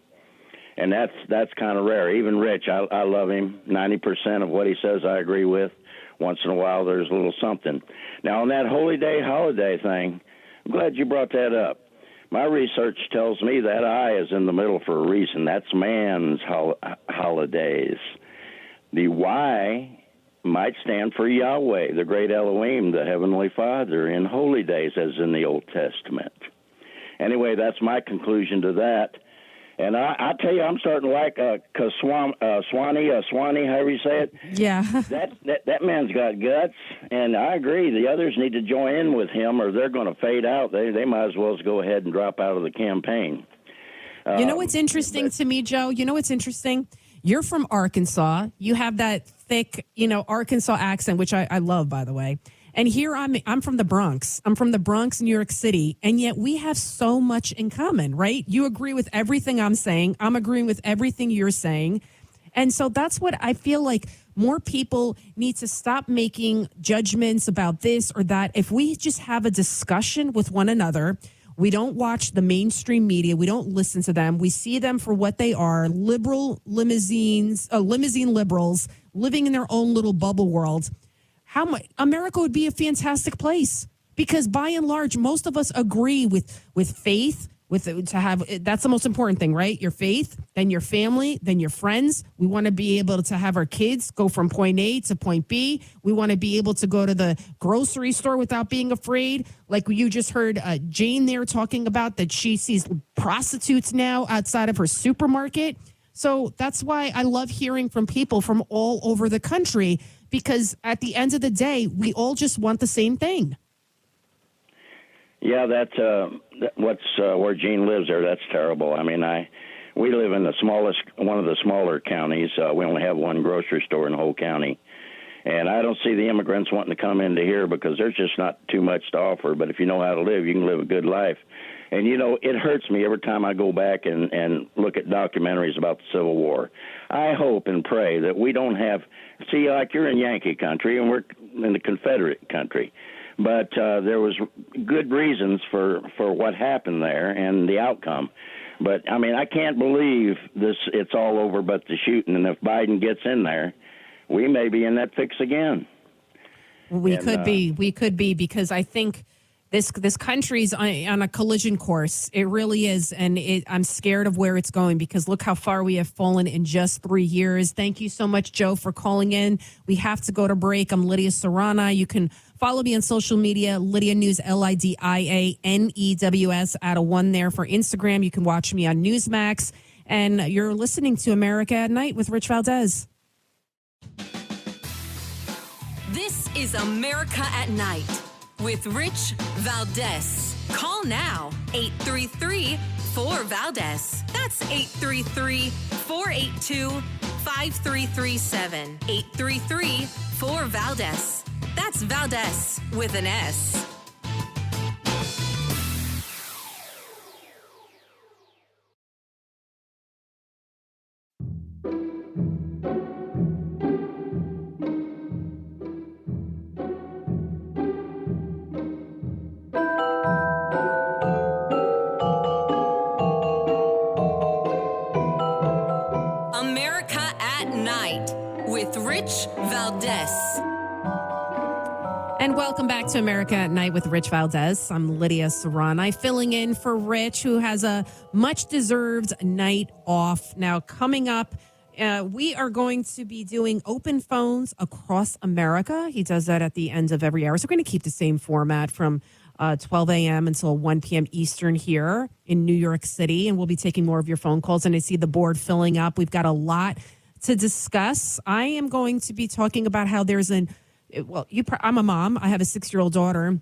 and that's kind of rare. Even Rich, I love him. 90% of what he says I agree with. Once in a while, there's a little something. Now, on that holy day holiday thing, I'm glad you brought that up. My research tells me that I is in the middle for a reason. That's man's holidays. The Y might stand for Yahweh, the great Elohim, the Heavenly Father, in holy days, as in the Old Testament. Anyway, that's my conclusion to that. And I tell you, I'm starting to like Swanee, however you say it.
Yeah.
that man's got guts, and I agree. The others need to join in with him, or they're going to fade out. They might as well go ahead and drop out of the campaign.
You know what's interesting to me, Joe? You know what's interesting? You're from Arkansas. You have that thick, Arkansas accent, which I love, by the way. And here I'm from the Bronx. I'm from the Bronx, New York City. And yet we have so much in common, right? You agree with everything I'm saying. I'm agreeing with everything you're saying. And so that's what I feel like more people need to stop making judgments about this or that. If we just have a discussion with one another, we don't watch the mainstream media. We don't listen to them. We see them for what they are, limousine liberals living in their own little bubble world. America would be a fantastic place because by and large, most of us agree with faith. That's the most important thing, right? Your faith, then your family, then your friends. We want to be able to have our kids go from point A to point B. We want to be able to go to the grocery store without being afraid. Like you just heard Jane there talking about that she sees prostitutes now outside of her supermarket. So that's why I love hearing from people from all over the country, because at the end of the day, we all just want the same thing.
Yeah, that's where Gene lives there. That's terrible. I mean, we live in one of the smaller counties. We only have one grocery store in the whole county. And I don't see the immigrants wanting to come into here because there's just not too much to offer. But if you know how to live, you can live a good life. And, it hurts me every time I go back and look at documentaries about the Civil War. I hope and pray that we don't have – see, like you're in Yankee country and we're in the Confederate country. But there was good reasons for what happened there and the outcome. But, I mean, I can't believe it's all over but the shooting. And if Biden gets in there, we may be in that fix again.
We could be, because I think this country's on a collision course. It really is. And I'm scared of where it's going, because look how far we have fallen in just 3 years. Thank you so much, Joe, for calling in. We have to go to break. I'm Lidia Curanaj. You can follow me on social media, Lidia News, LIDIANEWS, add a 1 there for Instagram. You can watch me on Newsmax. And you're listening to America at Night with Rich Valdez.
This is America at Night with Rich Valdez. Call now, 833-4-VALDEZ. That's 833-482-5337. 833-4-VALDEZ. That's Valdez with an S. America at Night with Rich Valdez.
And welcome back to America at Night with Rich Valdez. I'm Lidia Curanaj, filling in for Rich, who has a much-deserved night off. Now, coming up, we are going to be doing open phones across America. He does that at the end of every hour. So we're going to keep the same format from 12 a.m. until 1 p.m. Eastern here in New York City. And we'll be taking more of your phone calls. And I see the board filling up. We've got a lot to discuss. I am going to be talking about how there's I'm a mom. I have a 6-year-old daughter,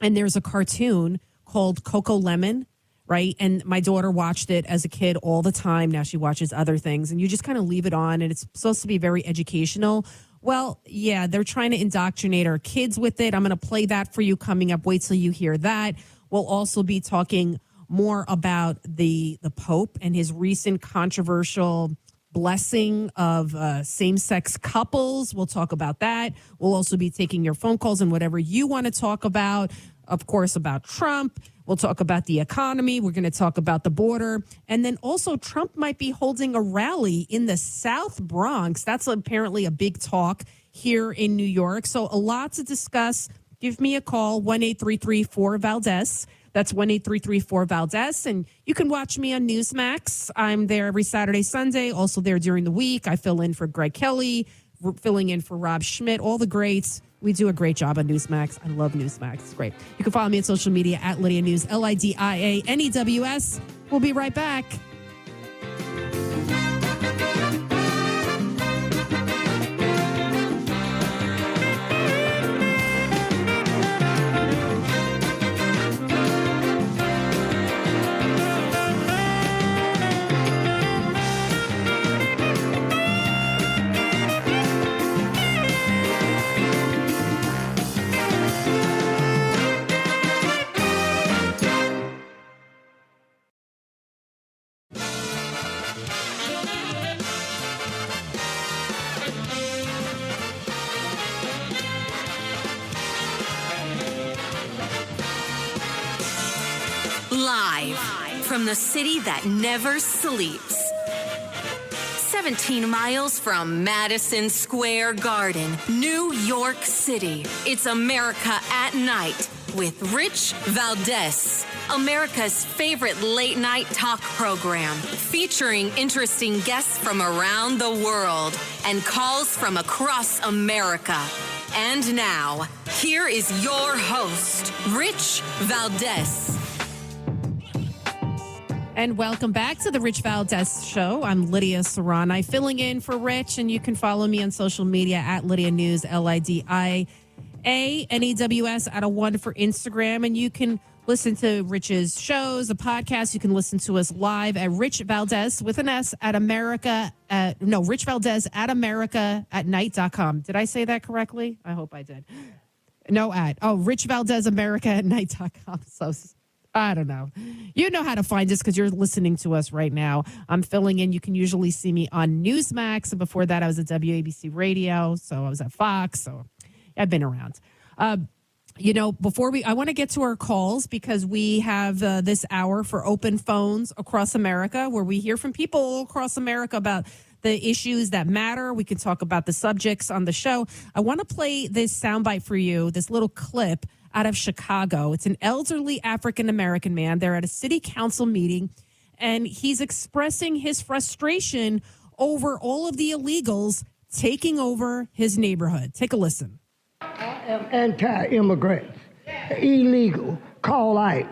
and there's a cartoon called Coco Lemon, right? And my daughter watched it as a kid all the time. Now she watches other things, and you just kind of leave it on, and it's supposed to be very educational. Well, yeah, they're trying to indoctrinate our kids with it. I'm going to play that for you coming up. Wait till you hear that. We'll also be talking more about the Pope and his recent controversial blessing of same-sex couples. We'll talk about that. We'll also be taking your phone calls and whatever you want to talk about. Of course, about Trump. We'll talk about the economy. We're going to talk about the border. And then also Trump might be holding a rally in the South Bronx. That's apparently a big talk here in New York. So a lot to discuss. Give me a call, 1-833-4-VALDEZ. That's 1-833-4-VALDEZ. And you can watch me on Newsmax. I'm there every Saturday, Sunday, also there during the week. I fill in for Greg Kelly, filling in for Rob Schmidt, all the greats. We do a great job on Newsmax. I love Newsmax. It's great. You can follow me on social media at Lidia News, LIDIANEWS. We'll be right back.
Live from the city that never sleeps. 17 miles from Madison Square Garden, New York City. It's America at Night with Rich Valdez, America's favorite late night talk program, featuring interesting guests from around the world and calls from across America. And now, here is your host, Rich Valdez.
And welcome back to the Rich Valdez Show. I'm Lidia Curanaj, filling in for Rich, and you can follow me on social media at Lidia News, LidiaNews at a 1 for Instagram. And you can listen to Rich's shows, the podcast. You can listen to us live at Rich Valdez with an S at Rich Valdez at americaatnight.com. Did I say that correctly? I hope I did. No at. Oh, Rich Valdez americaatnight.com. So I don't know. You know how to find us because you're listening to us right now. I'm filling in. You can usually see me on Newsmax. And before that, I was at WABC Radio. So I was at Fox. So I've been around. I want to get to our calls because we have this hour for open phones across America where we hear from people across America about the issues that matter. We can talk about the subjects on the show. I want to play this soundbite for you, this little clip out of Chicago. It's an elderly African-American man. They're at a city council meeting, and he's expressing his frustration over all of the illegals taking over his neighborhood. Take a listen.
I am anti-immigrant, illegal, call ICE,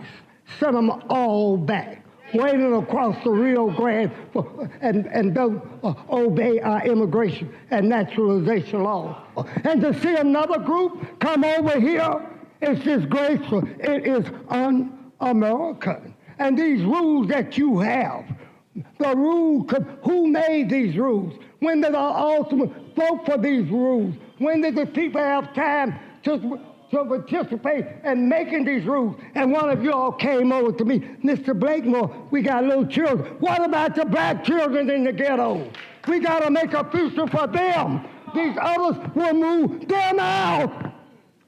send them all back, waiting across the Rio Grande and don't obey our immigration and naturalization laws. And to see another group come over here, it's disgraceful. It is un-American. And these rules that you have, who made these rules? When did our ultimate vote for these rules? When did the people have time to participate in making these rules? And one of y'all came over to me, Mr. Blakemore, we got little children. What about the black children in the ghetto? We got to make a future for them. These others will move them out.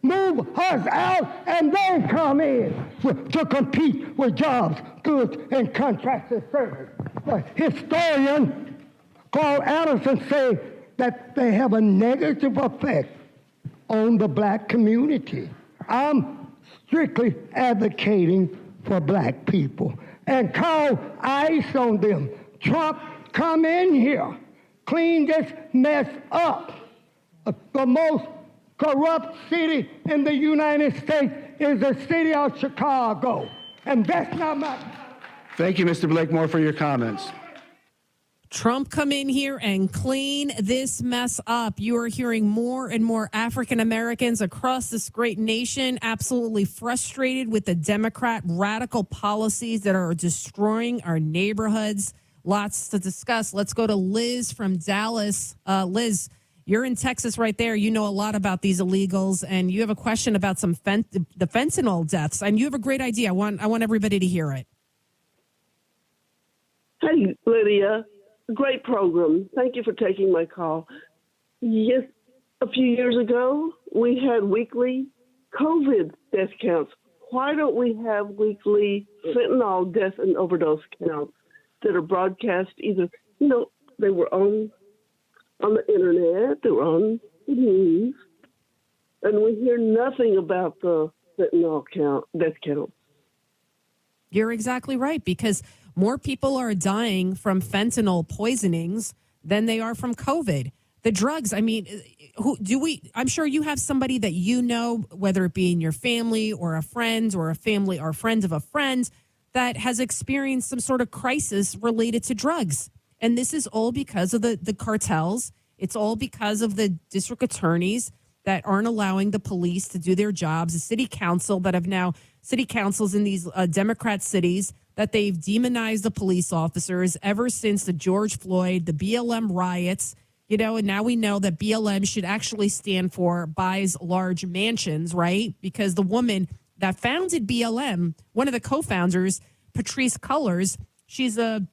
Move us out, and they come in to compete with jobs, goods, and contracted service. Historian Carl Anderson say that they have a negative effect on the black community. I'm strictly advocating for black people and call ICE on them. Trump, come in here, clean this mess up. The most corrupt city in the United States is the city of Chicago. And that's not my...
Thank you, Mr. Blakemore, for your comments.
Trump, come in here and clean this mess up. You are hearing more and more African Americans across this great nation absolutely frustrated with the Democrat radical policies that are destroying our neighborhoods. Lots to discuss. Let's go to Liz from Dallas. Liz, you're in Texas right there. You know a lot about these illegals, and you have a question about the fentanyl deaths, and you have a great idea. I want everybody to hear it.
Hey, Lydia. Great program. Thank you for taking my call. Yes, a few years ago, we had weekly COVID death counts. Why don't we have weekly fentanyl death and overdose counts that are broadcast either, they were on the internet, they were on the news, and we hear nothing about the fentanyl death count.
You're exactly right, because more people are dying from fentanyl poisonings than they are from COVID. The drugs, I'm sure you have somebody that you know, whether it be in your family or a friend or a family or a friend of a friend, that has experienced some sort of crisis related to drugs. And this is all because of the cartels. It's all because of the district attorneys that aren't allowing the police to do their jobs, the city council that have now, city councils in these Democrat cities, that they've demonized the police officers ever since the George Floyd, the BLM riots, and now we know that BLM should actually stand for buys large mansions, right? Because the woman that founded BLM, one of the co-founders, Patrisse Cullors, she's a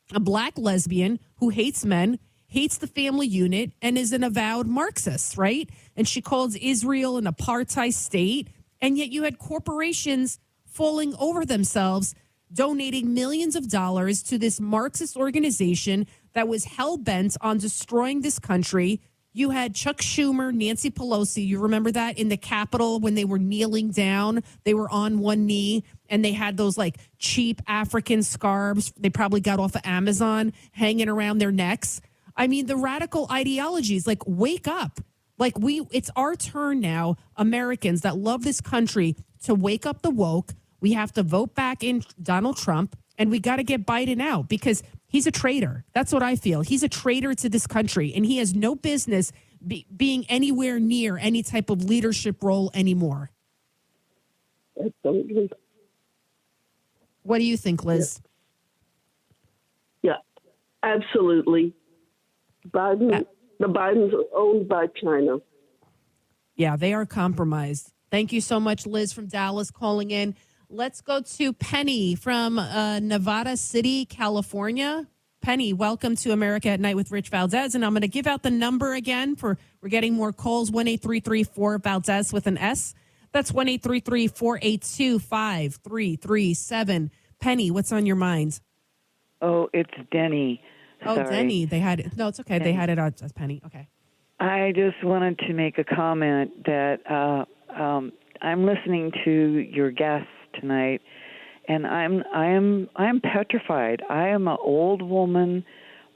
black lesbian who hates men, hates the family unit, and is an avowed Marxist, right? And she calls Israel an apartheid state. And yet you had corporations falling over themselves, donating millions of dollars to this Marxist organization that was hell-bent on destroying this country, You had Chuck Schumer, Nancy Pelosi. You remember that in the Capitol when they were kneeling down, they were on one knee and they had those like cheap African scarves they probably got off of Amazon hanging around their necks. I mean, the radical ideologies, like, wake up. Like, it's our turn now, Americans that love this country, to wake up the woke. We have to vote back in Donald Trump, and we got to get Biden out because he's a traitor. That's what I feel. He's a traitor to this country, and he has no business being anywhere near any type of leadership role anymore.
Absolutely.
What do you think, Liz?
Yeah, absolutely. The Bidens are owned by China.
Yeah, they are compromised. Thank you so much, Liz from Dallas, calling in. Let's go to Penny from Nevada City, California. Penny, welcome to America at Night with Rich Valdez. And I'm going to give out the number again we're getting more calls, 1-833-4-VALDEZ with an S. That's 1-833-482-5337. Penny, what's on your mind?
Oh, it's Denny.
Oh,
Sorry.
Denny. They had it. No, it's okay. They had it as Penny. Okay.
I just wanted to make a comment that I'm listening to your guests tonight, and I'm petrified. I am an old woman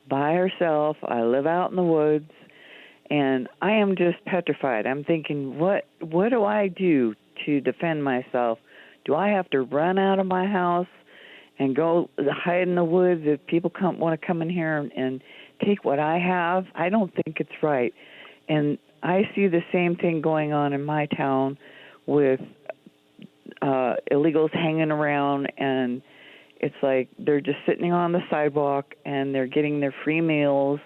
by herself. I live out in the woods, and I am just petrified. I'm thinking, what do I do to defend myself? Do I have to run out of my house and go hide in the woods if people want to come in here and take what I have? I don't think it's right. And I see the same thing going on in my town with illegals hanging around, and it's like they're just sitting on the sidewalk and they're getting their free meals,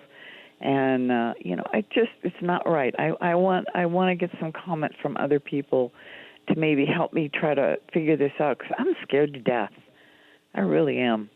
and it's not right. I want to get some comment from other people to maybe help me try to figure this out, because I'm scared to death. I really am.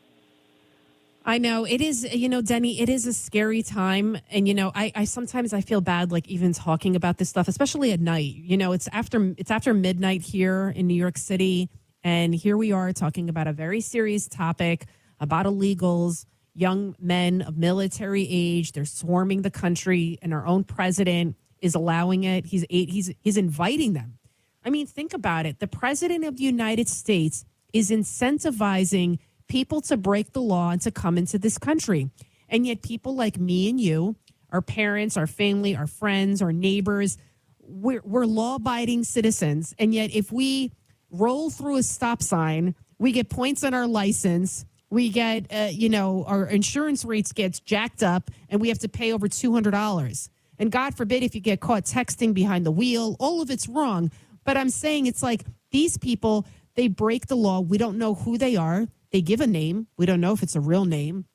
I know it is, Denny, it is a scary time. And, I sometimes I feel bad, like even talking about this stuff, especially at night. It's after midnight here in New York City. And here we are talking about a very serious topic about illegals, young men of military age. They're swarming the country, and our own president is allowing it. He's inviting them. I mean, think about it. The president of the United States is incentivizing people to break the law and to come into this country. And yet people like me and you, our parents, our family, our friends, our neighbors, we're law-abiding citizens. And yet if we roll through a stop sign, we get points on our license, we get, our insurance rates gets jacked up, and we have to pay over $200. And God forbid if you get caught texting behind the wheel, all of it's wrong. But I'm saying it's like these people, they break the law. We don't know who they are. They give a name. We don't know if it's a real name.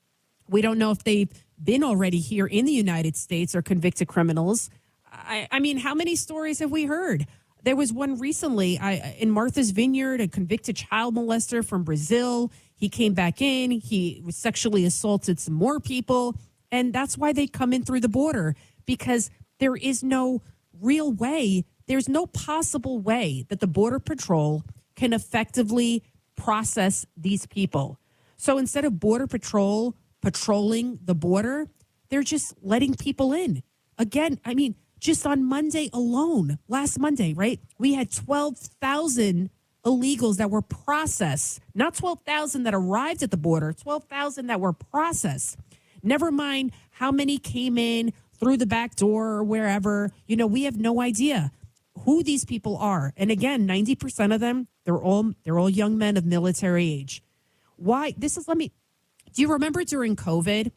We don't know if they've been already here in the United States or convicted criminals. I mean, how many stories have we heard? There was one recently in Martha's Vineyard, a convicted child molester from Brazil. He came back in. He sexually assaulted some more people. And that's why they come in through the border, because there is no real way. There's no possible way that the Border Patrol can effectively process these people. So instead of Border Patrol patrolling the border, they're just letting people in. Again, I mean, just on Monday alone, last Monday, right? We had 12,000 illegals that were processed, not 12,000 that arrived at the border, 12,000 that were processed. Never mind how many came in through the back door or wherever. We have no idea who these people are. And again, 90% of them, they're all young men of military age. Why? Do you remember during COVID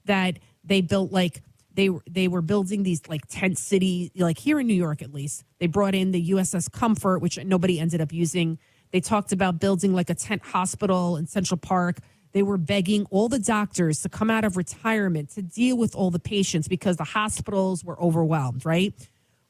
that they built they were building these like tent city, like here in New York at least. They brought in the USS Comfort, which nobody ended up using. They talked about building like a tent hospital in Central Park. They were begging all the doctors to come out of retirement to deal with all the patients because the hospitals were overwhelmed, right?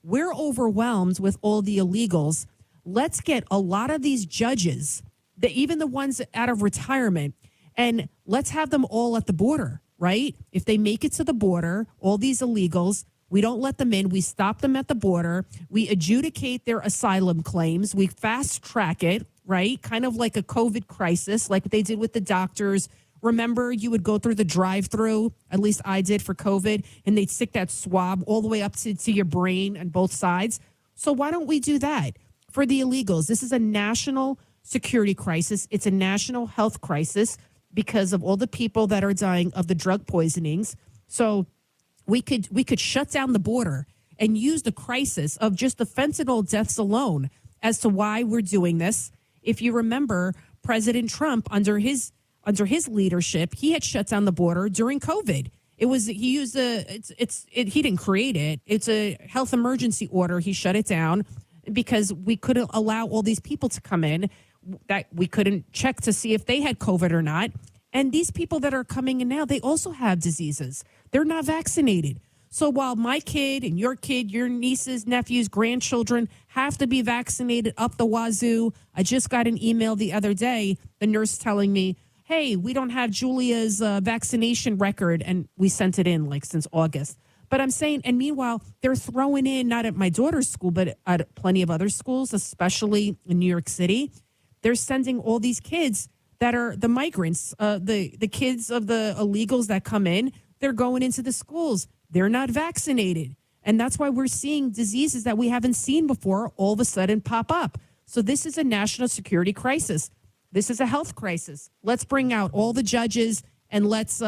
We're overwhelmed with all the illegals. Let's get a lot of these judges, even the ones out of retirement, and let's have them all at the border, right? If they make it to the border, all these illegals, we don't let them in. We stop them at the border. We adjudicate their asylum claims. We fast track it, right? Kind of like a COVID crisis, like they did with the doctors Remember, you would go through the drive-through, at least I did for COVID, and they'd stick that swab all the way up to your brain on both sides. So why don't we do that for the illegals? This is a national security crisis. It's a national health crisis because of all the people that are dying of the drug poisonings. So we could shut down the border and use the crisis of just the fentanyl deaths alone as to why we're doing this. If you remember, President Trump, under his leadership, he had shut down the border during COVID. He didn't create it. It's a health emergency order. He shut it down because we couldn't allow all these people to come in that we couldn't check to see if they had COVID or not. And these people that are coming in now, they also have diseases. They're not vaccinated. So while my kid and your kid, your nieces, nephews, grandchildren have to be vaccinated up the wazoo, I just got an email the other day, the nurse telling me, hey, we don't have Julia's vaccination record, and we sent it in since August. But I'm saying, and meanwhile, they're throwing in, not at my daughter's school, but at plenty of other schools, especially in New York City, they're sending all these kids that are the migrants, the kids of the illegals that come in, they're going into the schools. They're not vaccinated. And that's why we're seeing diseases that we haven't seen before all of a sudden pop up. So this is a national security crisis. This is a health crisis. Let's bring out all the judges and let's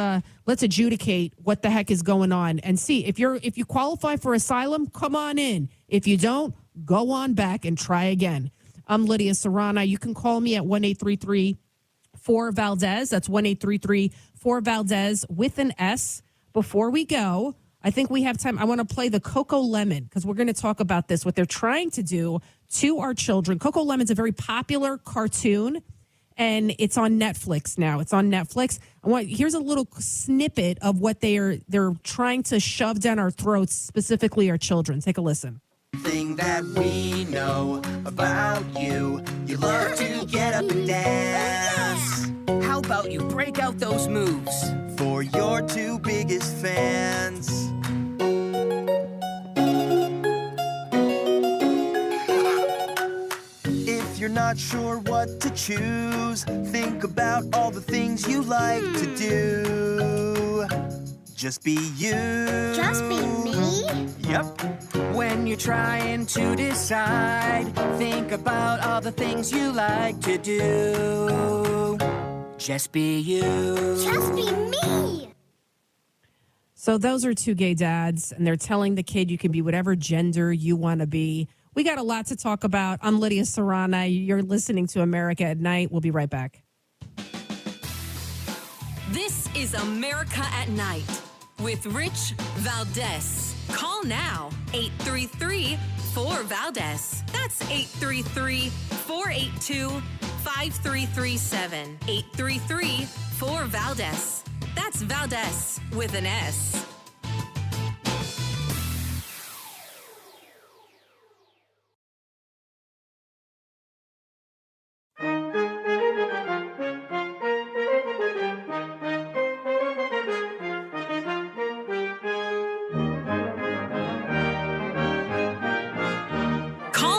adjudicate what the heck is going on and see if you qualify for asylum, come on in. If you don't, go on back and try again. I'm Lidia Curanaj. You can call me at 1-833-4-VALDEZ. That's 1-833-4-VALDEZ with an S. Before we go, I think we have time. I want to play the Coco Lemon because we're going to talk about this, what they're trying to do to our children. Coco Lemon's a very popular cartoon, and it's on Netflix now. It's on Netflix. Here's a little snippet of what they're trying to shove down our throats, specifically our children. Take a listen.
Thing that we know about you, you love to get up and dance. How about you break out those moves for your two biggest fans? If you're not sure what to choose, think about all the things you like to do. Just be you.
Just be me?
Yep. When you're trying to decide, think about all the things you like to do. Just be you.
Just be me.
So those are two gay dads, and they're telling the kid you can be whatever gender you want to be. We got a lot to talk about. I'm Lidia Curanaj. You're listening to America at Night. We'll be right back.
This is America at Night with Rich Valdez. Call now, 833-4-VALDEZ. That's 833-482-5337. 833-4-VALDEZ. That's Valdez with an S.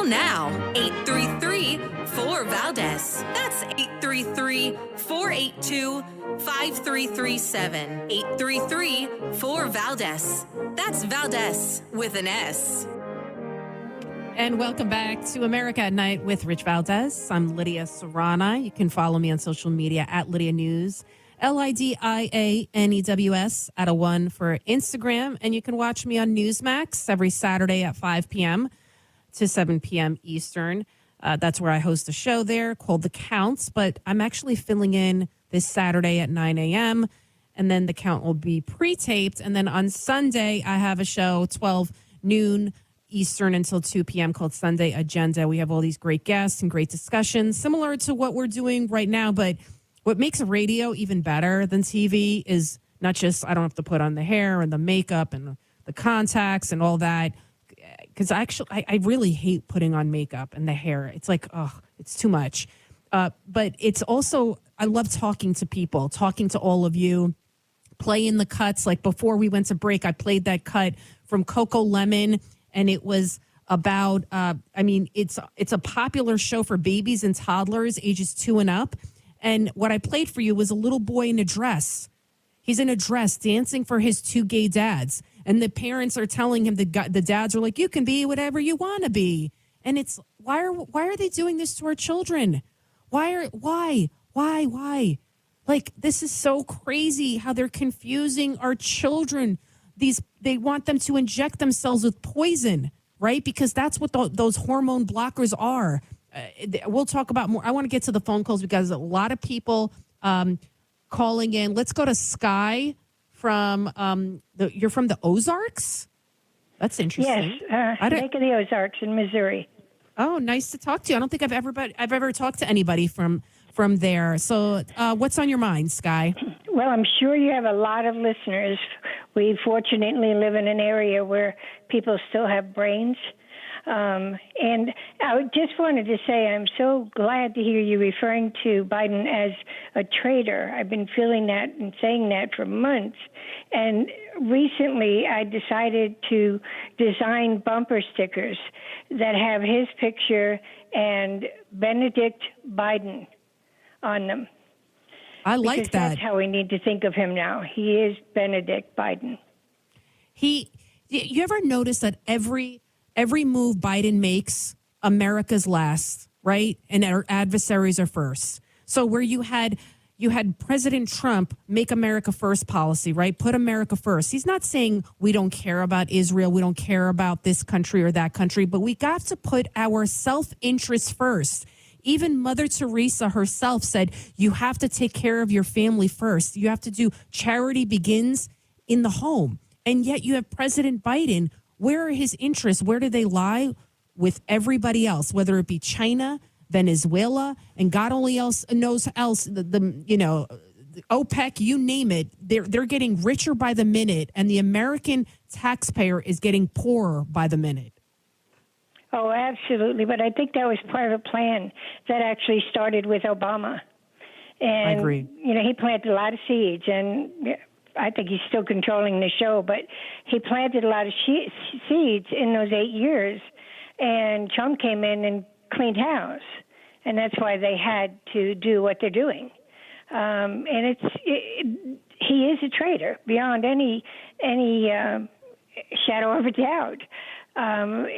Now, 833-4-VALDEZ. That's 833-482-5337. 833-4-VALDEZ. That's Valdez with an S.
And welcome back to America at Night with Rich Valdez. I'm Lidia Curanaj. You can follow me on social media at Lidia News, LIDIANEWS at a 1 for Instagram. And you can watch me on Newsmax every Saturday at 5 p.m. to 7 p.m. Eastern. That's where I host a show there called The Counts, but I'm actually filling in this Saturday at 9 a.m., and then The Count will be pre-taped. And then on Sunday, I have a show, 12 noon Eastern until 2 p.m. called Sunday Agenda. We have all these great guests and great discussions, similar to what we're doing right now. But what makes radio even better than TV is not just I don't have to put on the hair and the makeup and the contacts and all that. Because I really hate putting on makeup and the hair. It's like, it's too much. But it's also, I love talking to people, talking to all of you, playing the cuts. Like before we went to break, I played that cut from Coco Lemon, and it was about, it's a popular show for babies and toddlers, ages 2 and up. And what I played for you was a little boy in a dress. He's in a dress dancing for his two gay dads. And the parents are telling him, the dads are like, you can be whatever you want to be. And it's, why are they doing this to our children? Why? Like, this is so crazy how they're confusing our children. They want them to inject themselves with poison, right? Because that's what those hormone blockers are. We'll talk about more. I want to get to the phone calls because a lot of people calling in. Let's go to Sky from you're from the Ozarks? That's interesting.
Yes, Lake of the Ozarks in Missouri.
Oh, nice to talk to you. I don't think I've ever talked to anybody from there. So what's on your mind, Sky?
Well, I'm sure you have a lot of listeners. We fortunately live in an area where people still have brains. And I just wanted to say I'm so glad to hear you referring to Biden as a traitor. I've been feeling that and saying that for months. And recently I decided to design bumper stickers that have his picture and Benedict Biden on them.
I like
because
that.
That's how we need to think of him now. He is Benedict Biden.
You ever notice that every move Biden makes, America's last, right? And our adversaries are first. So where you had President Trump make America first policy, right? Put America first. He's not saying we don't care about Israel, we don't care about this country or that country, but we got to put our self-interest first. Even Mother Teresa herself said, you have to take care of your family first. You have to do charity begins in the home. And yet you have President Biden. Where are his interests? Where do they lie with everybody else, whether it be China, Venezuela, and God only knows else, OPEC, you name it. They're getting richer by the minute, and the American taxpayer is getting poorer by the minute.
Oh, absolutely. But I think that was part of a plan that actually started with Obama. And,
I agree.
He planted a lot of seeds, and I think he's still controlling the show, but he planted a lot of seeds in those 8 years, and Trump came in and cleaned house, and that's why they had to do what they're doing. And he is a traitor beyond any shadow of a doubt. And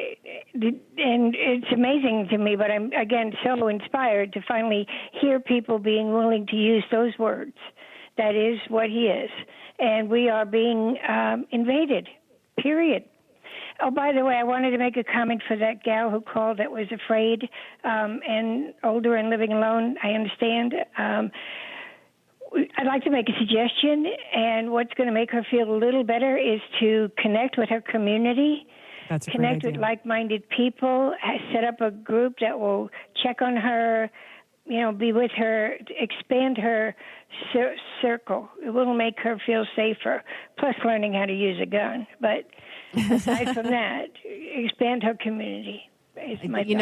it's amazing to me, but I'm, again, so inspired to finally hear people being willing to use those words. That is what he is. And we are being invaded, period. Oh, by the way, I wanted to make a comment for that gal who called that was afraid and older and living alone. I understand. I'd like to make a suggestion, and what's going to make her feel a little better is to connect with her community.
That's a
connect
great
with
idea.
like-minded people, set up a group that will check on her, be with her, expand her circle. It will make her feel safer, plus learning how to use a gun. But aside from that, expand her community.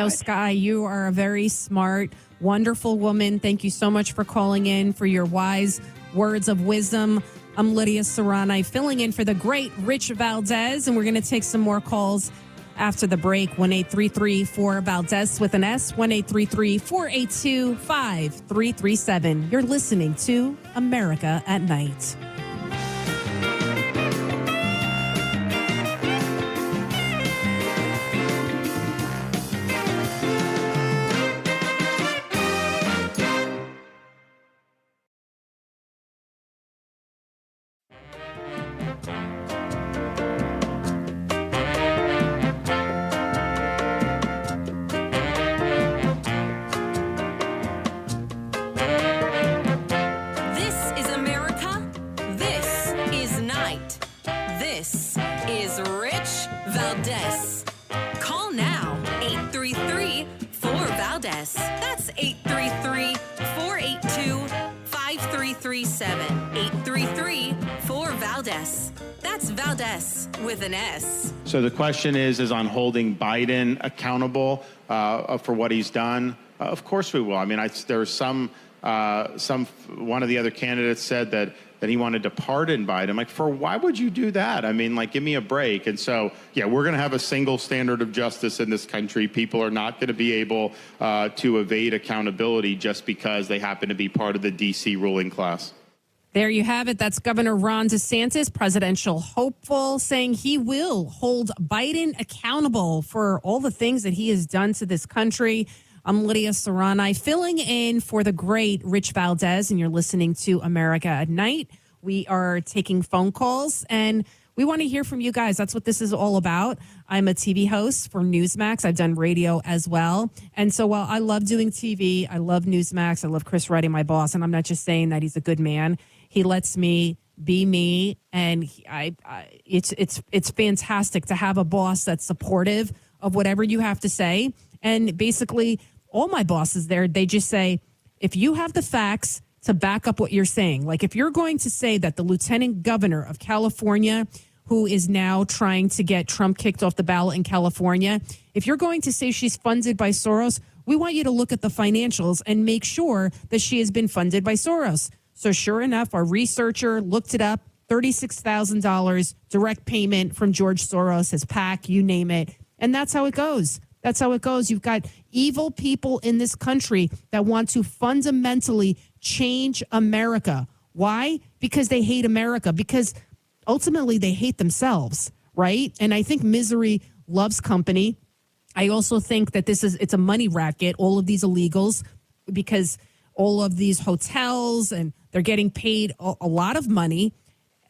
Sky, you are a very smart, wonderful woman. Thank you so much for calling in, for your wise words of wisdom. I'm Lidia Curanaj, filling in for the great Rich Valdez, and we're going to take some more calls after the break. 1-833-4-VALDEZ with an S, 1-833-482-5337. You're listening to America at Night.
That's 833-482-5337. 833-4-VALDEZ. That's Valdez with an S.
So the question is on holding Biden accountable for what he's done. Of course we will. I mean, there was one of the other candidates said that Then he wanted to pardon Biden. Like, why would you do that? I mean, like, give me a break. And so, yeah, we're going to have a single standard of justice in this country. People are not going to be able to evade accountability just because they happen to be part of the D.C. ruling class.
There you have it. That's Governor Ron DeSantis, presidential hopeful, saying he will hold Biden accountable for all the things that he has done to this country. I'm Lidia Curanaj, filling in for the great Rich Valdez, and you're listening to America at Night. We are taking phone calls, and we want to hear from you guys. That's what this is all about. I'm a TV host for Newsmax. I've done radio as well. And so while I love doing TV, I love Newsmax, I love Chris Ruddy, my boss, and I'm not just saying that he's a good man. He lets me be me, and it's fantastic to have a boss that's supportive of whatever you have to say. And basically, all my bosses there, they just say, if you have the facts to back up what you're saying, like if you're going to say that the lieutenant governor of California, who is now trying to get Trump kicked off the ballot in California, if you're going to say she's funded by Soros, we want you to look at the financials and make sure that she has been funded by Soros. So sure enough, our researcher looked it up, $36,000 direct payment from George Soros, his PAC, you name it. And that's how it goes. That's how it goes. You've got evil people in this country that want to fundamentally change America. Why? Because they hate America. Because ultimately they hate themselves, right? And I think misery loves company. I also think that it's a money racket, all of these illegals, because all of these hotels, and they're getting paid a lot of money,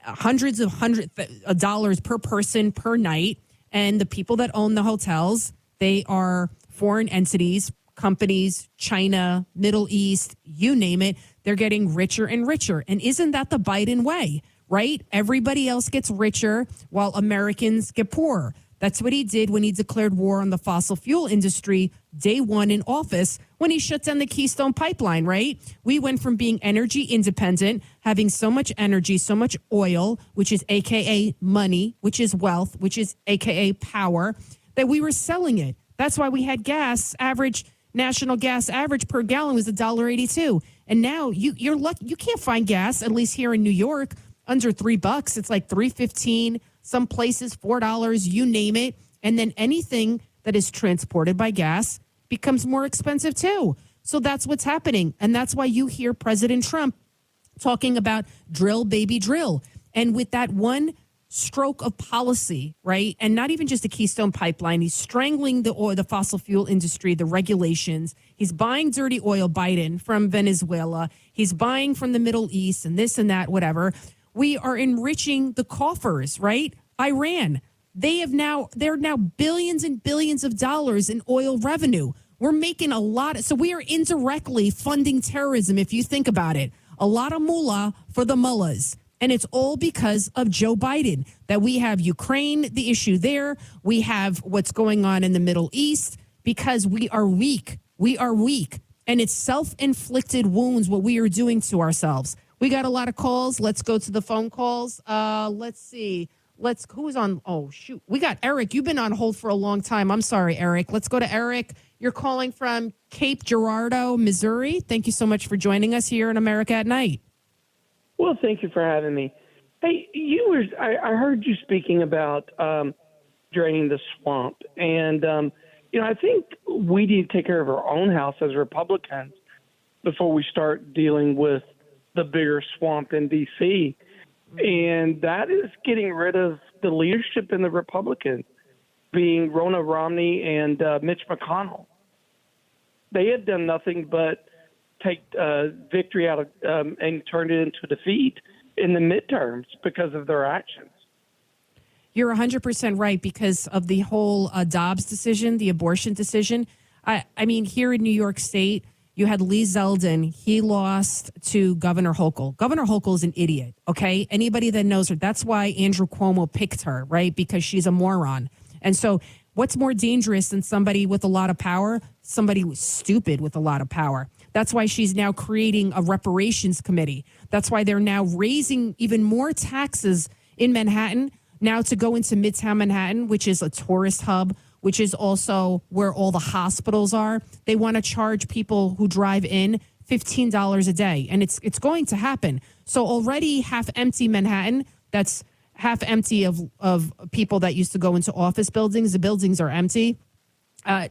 hundreds of dollars per person per night. And the people that own the hotels, they are foreign entities, companies, China, Middle East, you name it. They're getting richer and richer. And isn't that the Biden way, right? Everybody else gets richer while Americans get poorer. That's what he did when he declared war on the fossil fuel industry day one in office, when he shut down the Keystone Pipeline, right? We went from being energy independent, having so much energy, so much oil, which is AKA money, which is wealth, which is AKA power, that we were selling it. That's why we had national gas average per gallon was $1.82. And now you're lucky, you can't find gas, at least here in New York, under $3. It's like $3.15, some places $4, you name it. And then anything that is transported by gas becomes more expensive too. So that's what's happening. And that's why you hear President Trump talking about drill, baby, drill. And with that one stroke of policy, right? And not even just the Keystone Pipeline. He's strangling the fossil fuel industry, the regulations. He's buying dirty oil, Biden, from Venezuela. He's buying from the Middle East and this and that, whatever. We are enriching the coffers, right? Iran. They're now billions and billions of dollars in oil revenue. We're making a lot. So we are indirectly funding terrorism, if you think about it. A lot of moolah for the mullahs. And it's all because of Joe Biden, that we have Ukraine, the issue there. We have what's going on in the Middle East, because we are weak. We are weak. And it's self-inflicted wounds, what we are doing to ourselves. We got a lot of calls. Let's go to the phone calls. Let's see. Who's on? Oh, shoot. We got Eric. You've been on hold for a long time. I'm sorry, Eric. Let's go to Eric. You're calling from Cape Girardeau, Missouri. Thank you so much for joining us here in America at Night.
Well, thank you for having me. Hey, I heard you speaking about draining the swamp. And, I think we need to take care of our own house as Republicans before we start dealing with the bigger swamp in D.C. And that is getting rid of the leadership in the Republicans, being Ronna Romney and Mitch McConnell. They have done nothing but take victory out of and turn it into defeat in the midterms because of their actions.
You're 100% right, because of the whole Dobbs decision, the abortion decision. I mean, here in New York State, you had Lee Zeldin. He lost to Governor Hochul. Governor Hochul is an idiot, okay? Anybody that knows her, that's why Andrew Cuomo picked her, right? Because she's a moron. And so what's more dangerous than somebody with a lot of power? Somebody who's stupid with a lot of power. That's why she's now creating a reparations committee. That's why they're now raising even more taxes in Manhattan, now to go into Midtown Manhattan, which is a tourist hub, which is also where all the hospitals are. They want to charge people who drive in $15 a day, and it's going to happen. So already half empty Manhattan, that's half empty of people that used to go into office buildings. The buildings are empty.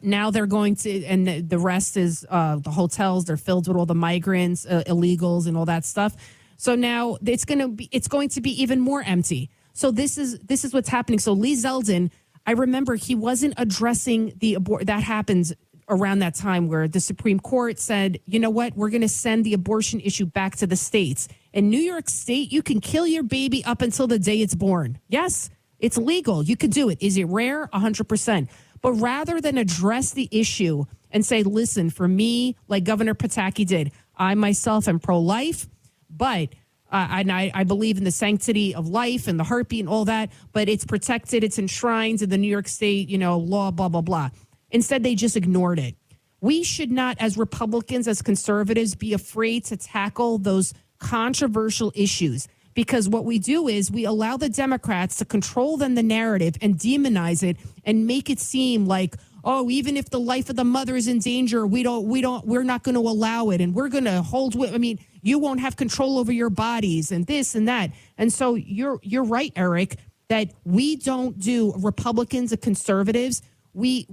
Now they're going to, and the rest is the hotels. They're filled with all the migrants, illegals, and all that stuff. So now it's going to be even more empty. So this is what's happening. So Lee Zeldin, I remember he wasn't addressing that happens around that time where the Supreme Court said, you know what, we're going to send the abortion issue back to the states. In New York State, you can kill your baby up until the day it's born. Yes, it's legal. You could do it. Is it rare? 100%. But rather than address the issue and say, listen, for me, like Governor Pataki did, I myself am pro-life, but I believe in the sanctity of life and the heartbeat and all that, but it's protected, it's enshrined in the New York State, law, blah, blah, blah. Instead, they just ignored it. We should not, as Republicans, as conservatives, be afraid to tackle those controversial issues, because what we do is we allow the Democrats to control the narrative and demonize it and make it seem like, oh, even if the life of the mother is in danger, we're not going to allow it, and we're going to hold. I mean, you won't have control over your bodies, and this and that. And so you're right, Eric, that we don't do, Republicans and conservatives. We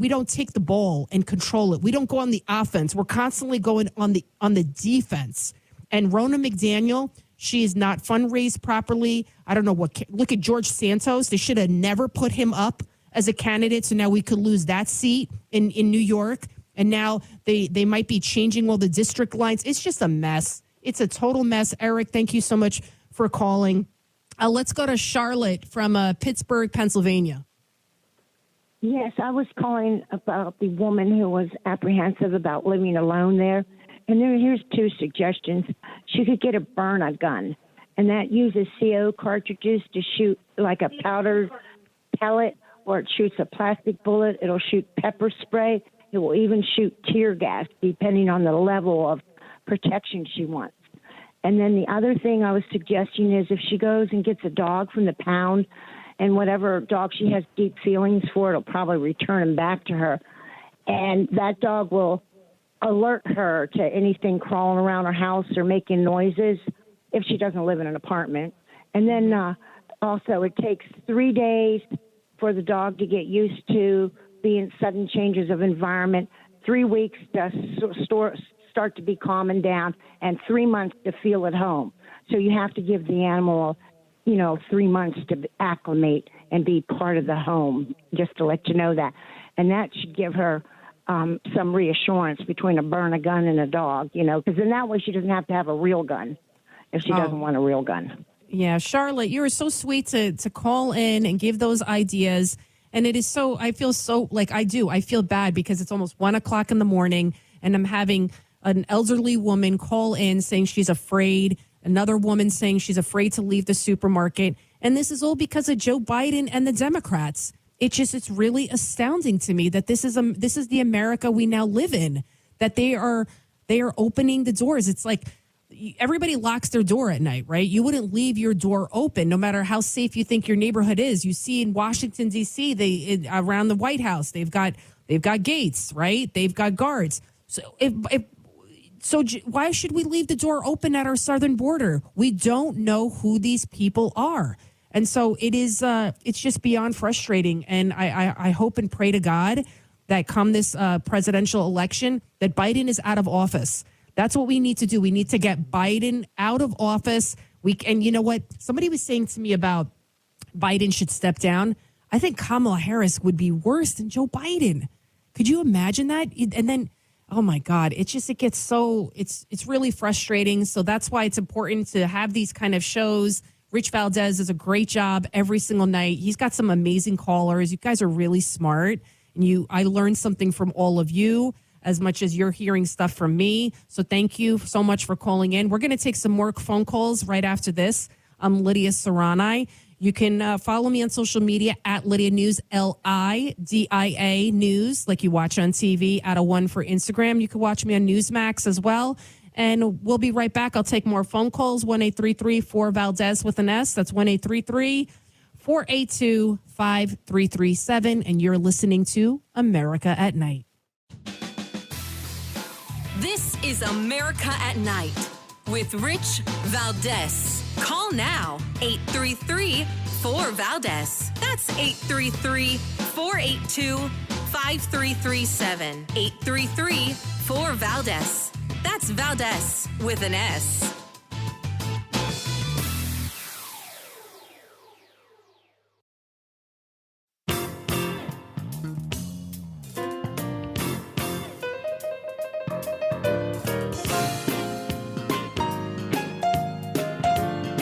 don't take the ball and control it. We don't go on the offense. We're constantly going on the defense. And Ronna McDaniel, she is not fundraised properly. I don't know what. Look at George Santos. They should have never put him up as a candidate. So now we could lose that seat in New York. And now they might be changing all the district lines. It's just a mess. It's a total mess. Eric, thank you so much for calling. Let's go to Charlotte from Pittsburgh, Pennsylvania.
Yes, I was calling about the woman who was apprehensive about living alone there. And here's two suggestions. She could get a burn gun, and that uses CO cartridges to shoot like a powder pellet, or it shoots a plastic bullet. It'll shoot pepper spray. It will even shoot tear gas, depending on the level of protection she wants. And then the other thing I was suggesting is if she goes and gets a dog from the pound, and whatever dog she has deep feelings for, it'll probably return him back to her. And that dog will alert her to anything crawling around her house or making noises if she doesn't live in an apartment. And then also it takes 3 days for the dog to get used to being sudden changes of environment, 3 weeks to start to be calming down, and 3 months to feel at home. So you have to give the animal 3 months to acclimate and be part of the home, just to let you know that. And that should give her some reassurance between a gun and a dog, because in that way she doesn't have to have a real gun if she doesn't want a real gun.
Yeah, Charlotte, you were so sweet to call in and give those ideas. And it is so, I feel so like I feel bad because it's almost 1 o'clock in the morning and I'm having an elderly woman call in saying she's afraid. Another woman saying she's afraid to leave the supermarket. And this is all because of Joe Biden and the Democrats. It's really astounding to me that this is the America we now live in, that they are opening the doors. It's like everybody locks their door at night, right? You wouldn't leave your door open no matter how safe you think your neighborhood is. You see in Washington, D.C., around the White House, they've got gates, right? They've got guards. So why should we leave the door open at our southern border? We don't know who these people are. And so it's just beyond frustrating. And I hope and pray to God that come this presidential election, that Biden is out of office. That's what we need to do. We need to get Biden out of office. And you know what? Somebody was saying to me about Biden should step down. I think Kamala Harris would be worse than Joe Biden. Could you imagine that? And then, oh my God, it's really frustrating. So that's why it's important to have these kind of shows. Rich Valdez does a great job every single night. He's got some amazing callers. You guys are really smart. And I learned something from all of you as much as you're hearing stuff from me. So thank you so much for calling in. We're going to take some more phone calls right after this. I'm Lidia Curanaj. You can follow me on social media at Lidia News, LIDIA News, like you watch on TV, at a 1 for Instagram. You can watch me on Newsmax as well. And we'll be right back. I'll take more phone calls, 1-833-4-VALDEZ with an S. That's 1-833-482-5337. And you're listening to America at Night.
This is America at Night with Rich Valdez. Call now, 833-4-VALDEZ. That's 833-482-5337. 833-4-VALDEZ. That's Valdez with an S.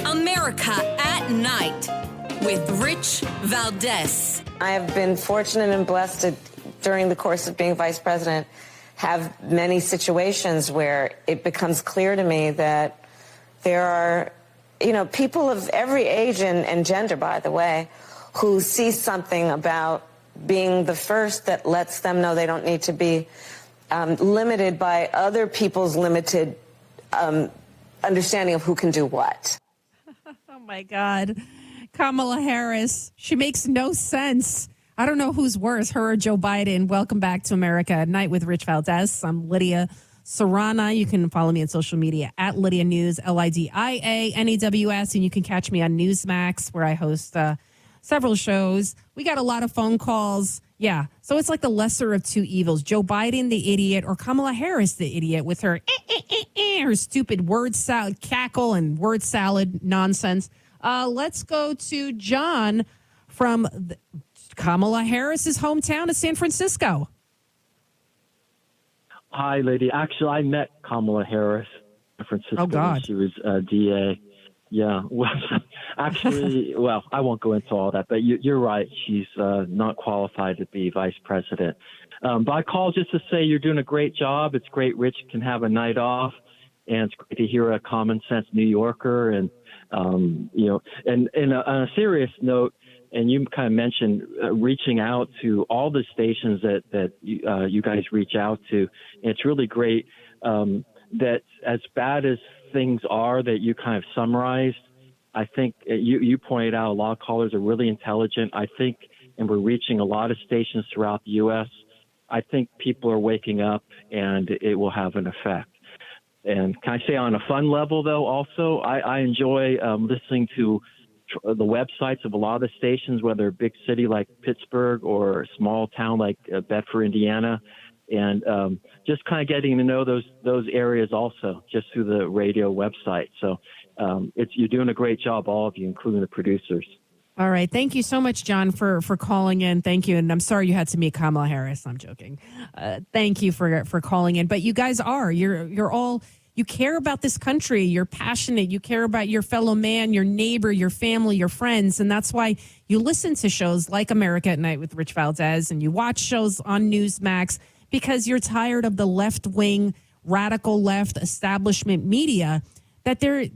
America at Night with Rich Valdez.
I have been fortunate and blessed to, during the course of being vice president, have many situations where it becomes clear to me that there are, people of every age and gender, by the way, who see something about being the first that lets them know they don't need to be limited by other people's limited understanding of who can do what.
Oh, my God. Kamala Harris. She makes no sense. I don't know who's worse, her or Joe Biden. Welcome back to America at Night with Rich Valdez. I'm Lidia Curanaj. You can follow me on social media at Lydia News, LIDIANEWS. And you can catch me on Newsmax, where I host several shows. We got a lot of phone calls. Yeah. So it's like the lesser of two evils. Joe Biden, the idiot, or Kamala Harris, the idiot, with her her stupid word salad, cackle and word salad nonsense. Let's go to John from Kamala Harris's hometown of San Francisco.
Hi, lady. Actually, I met Kamala Harris in San Francisco.
Oh, God.
When she was DA. Yeah. Well, actually, well, I won't go into all that, but you're right. She's not qualified to be vice president. But I called just to say you're doing a great job. It's great Rich can have a night off, and it's great to hear a common sense New Yorker. And, and on a serious note, and you kind of mentioned reaching out to all the stations that you guys reach out to. And it's really great that as bad as things are that you kind of summarized, I think you pointed out a lot of callers are really intelligent. I think, and we're reaching a lot of stations throughout the U.S. I think people are waking up, and it will have an effect. And can I say on a fun level, though, also, I enjoy listening to the websites of a lot of the stations, whether a big city like Pittsburgh or a small town like Bedford, Indiana, and just kind of getting to know those areas also just through the radio website. So you're doing a great job, all of you, including the producers.
All right. Thank you so much, John, for calling in. Thank you. And I'm sorry you had to meet Kamala Harris. I'm joking. Thank you for calling in. But you guys you're all, you care about this country. You're passionate. You care about your fellow man, your neighbor, your family, your friends. And that's why you listen to shows like America at Night with Rich Valdez, and you watch shows on Newsmax, because you're tired of the left-wing, radical left establishment media that they're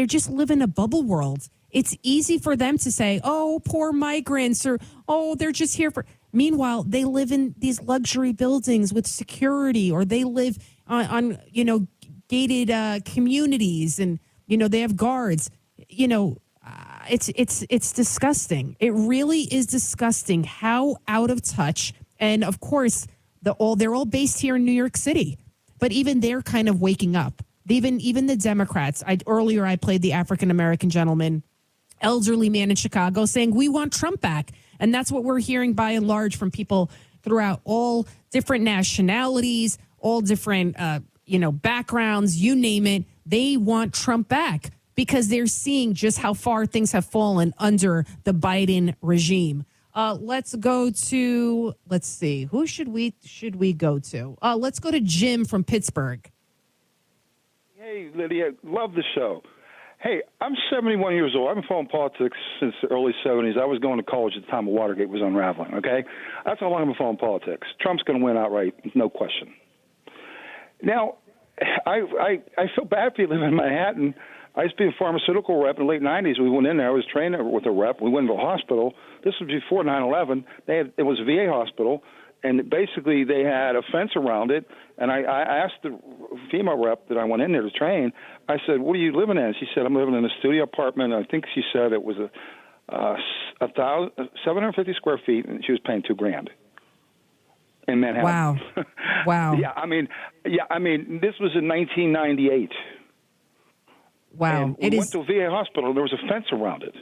just living a bubble world. It's easy for them to say, oh, poor migrants, or, oh, they're just here for. Meanwhile, they live in these luxury buildings with security, or they live on gated communities, and, they have guards. It's disgusting. It really is disgusting how out of touch. And of course, they're all based here in New York City, but even they're kind of waking up. Even the Democrats. Earlier I played the African-American gentleman, elderly man in Chicago, saying we want Trump back. And that's what we're hearing by and large from people throughout all different nationalities, all different, backgrounds, you name it. They want Trump back because they're seeing just how far things have fallen under the Biden regime. Let's go to, let's see, who should we go to? Let's go to Jim from Pittsburgh.
Hey, Lydia, love the show. Hey, I'm 71 years old. I've been following politics since the early 70s. I was going to college at the time Watergate was unraveling, okay? That's how long I've been following politics. Trump's going to win outright, no question. Now, I feel bad for you living in Manhattan. I used to be a pharmaceutical rep in the late 90s. We went in there. I was trained with a rep. We went to a hospital. This was before 9/11. It was a VA hospital, and basically they had a fence around it. And I asked the female rep that I went in there to train, I said, what are you living in? She said, I'm living in a studio apartment. I think she said it was 750 square feet, and she was paying $2,000. in Manhattan.
Wow. Wow.
Yeah, I mean, this was in 1998.
Wow.
And we went to a VA hospital. There was a fence around it.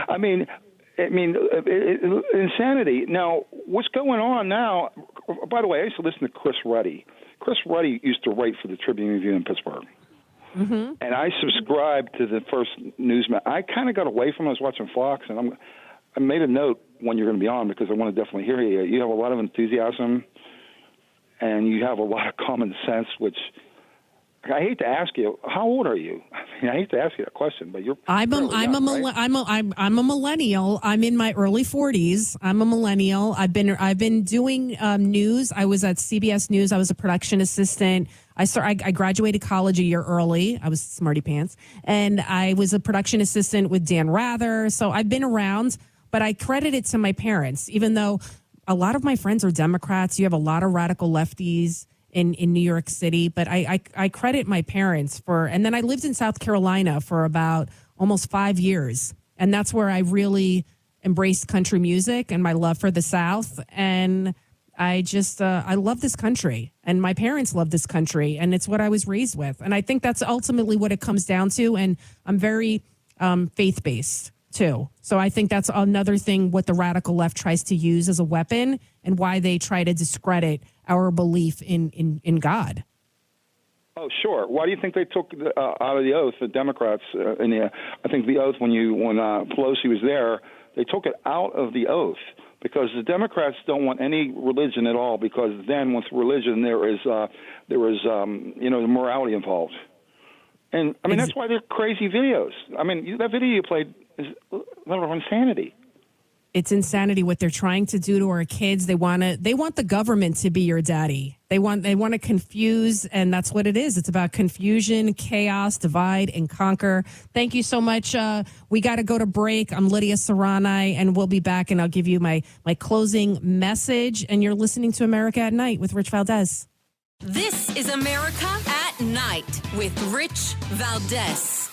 I mean, insanity. Now, what's going on now? By the way, I used to listen to Chris Ruddy. Chris Ruddy used to write for the Tribune Review in Pittsburgh.
Mm-hmm.
And I subscribed to the first newsman. I kind of got away from it. I was watching Fox, and I made a note when you're going to be on because I want to definitely hear you. You have a lot of enthusiasm, and you have a lot of common sense, which I hate to ask you. How old are you? I mean, I hate to ask you that question, but you're. I'm
a millennial. I'm in my early 40s. I'm a millennial. I've been doing news. I was at CBS News. I was a production assistant. I graduated college a year early. I was smarty pants, and I was a production assistant with Dan Rather. So I've been around, but I credit it to my parents. Even though a lot of my friends are Democrats, you have a lot of radical lefties in New York City, but I credit my parents for, and then I lived in South Carolina for about almost 5 years. And that's where I really embraced country music and my love for the South. And I just, I love this country, and my parents love this country, and it's what I was raised with. And I think that's ultimately what it comes down to. And I'm very faith-based too. So I think that's another thing what the radical left tries to use as a weapon, and why they try to discredit our belief in God.
Oh, sure. Why do you think they took out of the oath, the Democrats, I think the oath when Pelosi was there, they took it out of the oath because the Democrats don't want any religion at all, because then with religion there is morality involved. And, I mean, that's why they're crazy videos. I mean, that video you played is a level of insanity.
It's insanity what they're trying to do to our kids. They want the government to be your daddy. They want to confuse, and that's what it is. It's about confusion, chaos, divide, and conquer. Thank you so much. We got to go to break. I'm Lidia Curanaj, and we'll be back, and I'll give you my closing message. And you're listening to America at Night with Rich Valdez.
This is America at Night with Rich Valdez.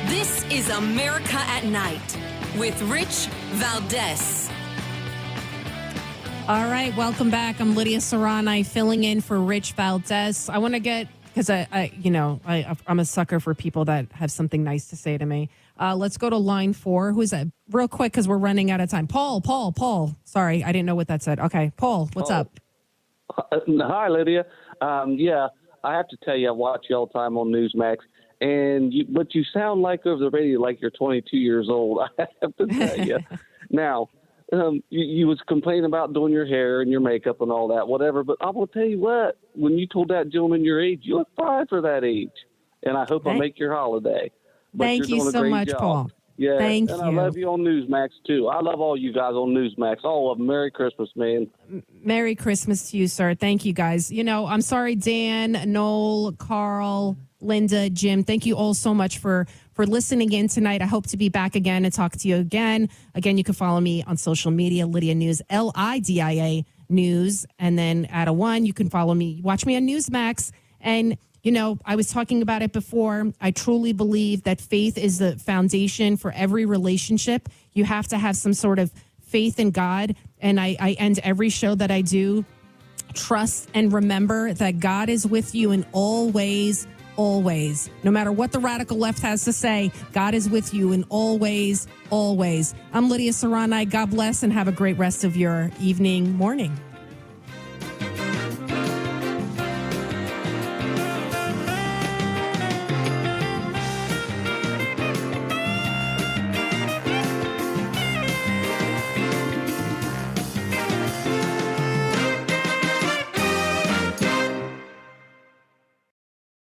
This is America at Night with Rich Valdez.
All right, welcome back. I'm Lidia Curanaj, filling in for Rich Valdez. I want to get, because I'm a sucker for people that have something nice to say to me. Let's go to line 4. Who is that? Real quick, because we're running out of time. Paul. Sorry, I didn't know what that said. Okay, Paul, what's up?
Hi, Lydia. Yeah, I have to tell you, I watch you all the time on Newsmax, but you sound like over the radio like you're 22 years old. I have to tell you. Now, you was complaining about doing your hair and your makeup and all that, whatever. But I will tell you what, when you told that gentleman your age, you look fine for that age. And I hope I make your holiday. But
Thank you so much,
job.
Paul.
Yeah,
Thank
and
you.
I love you on Newsmax, too. I love all you guys on Newsmax. All of them. Merry Christmas, man.
Merry Christmas to you, sir. Thank you, guys. I'm sorry, Dan, Noel, Carl, Linda, Jim. Thank you all so much for listening in tonight. I hope to be back again and talk to you again. Again, you can follow me on social media, Lidia News, Lidia News. And then at 1, you can follow me, watch me on Newsmax. And I was talking about it before. I truly believe that faith is the foundation for every relationship. You have to have some sort of faith in God. And I end every show that I do. Trust and remember that God is with you in all ways, always. No matter what the radical left has to say, God is with you in all ways, always. I'm Lidia Curanaj. God bless and have a great rest of your evening, morning.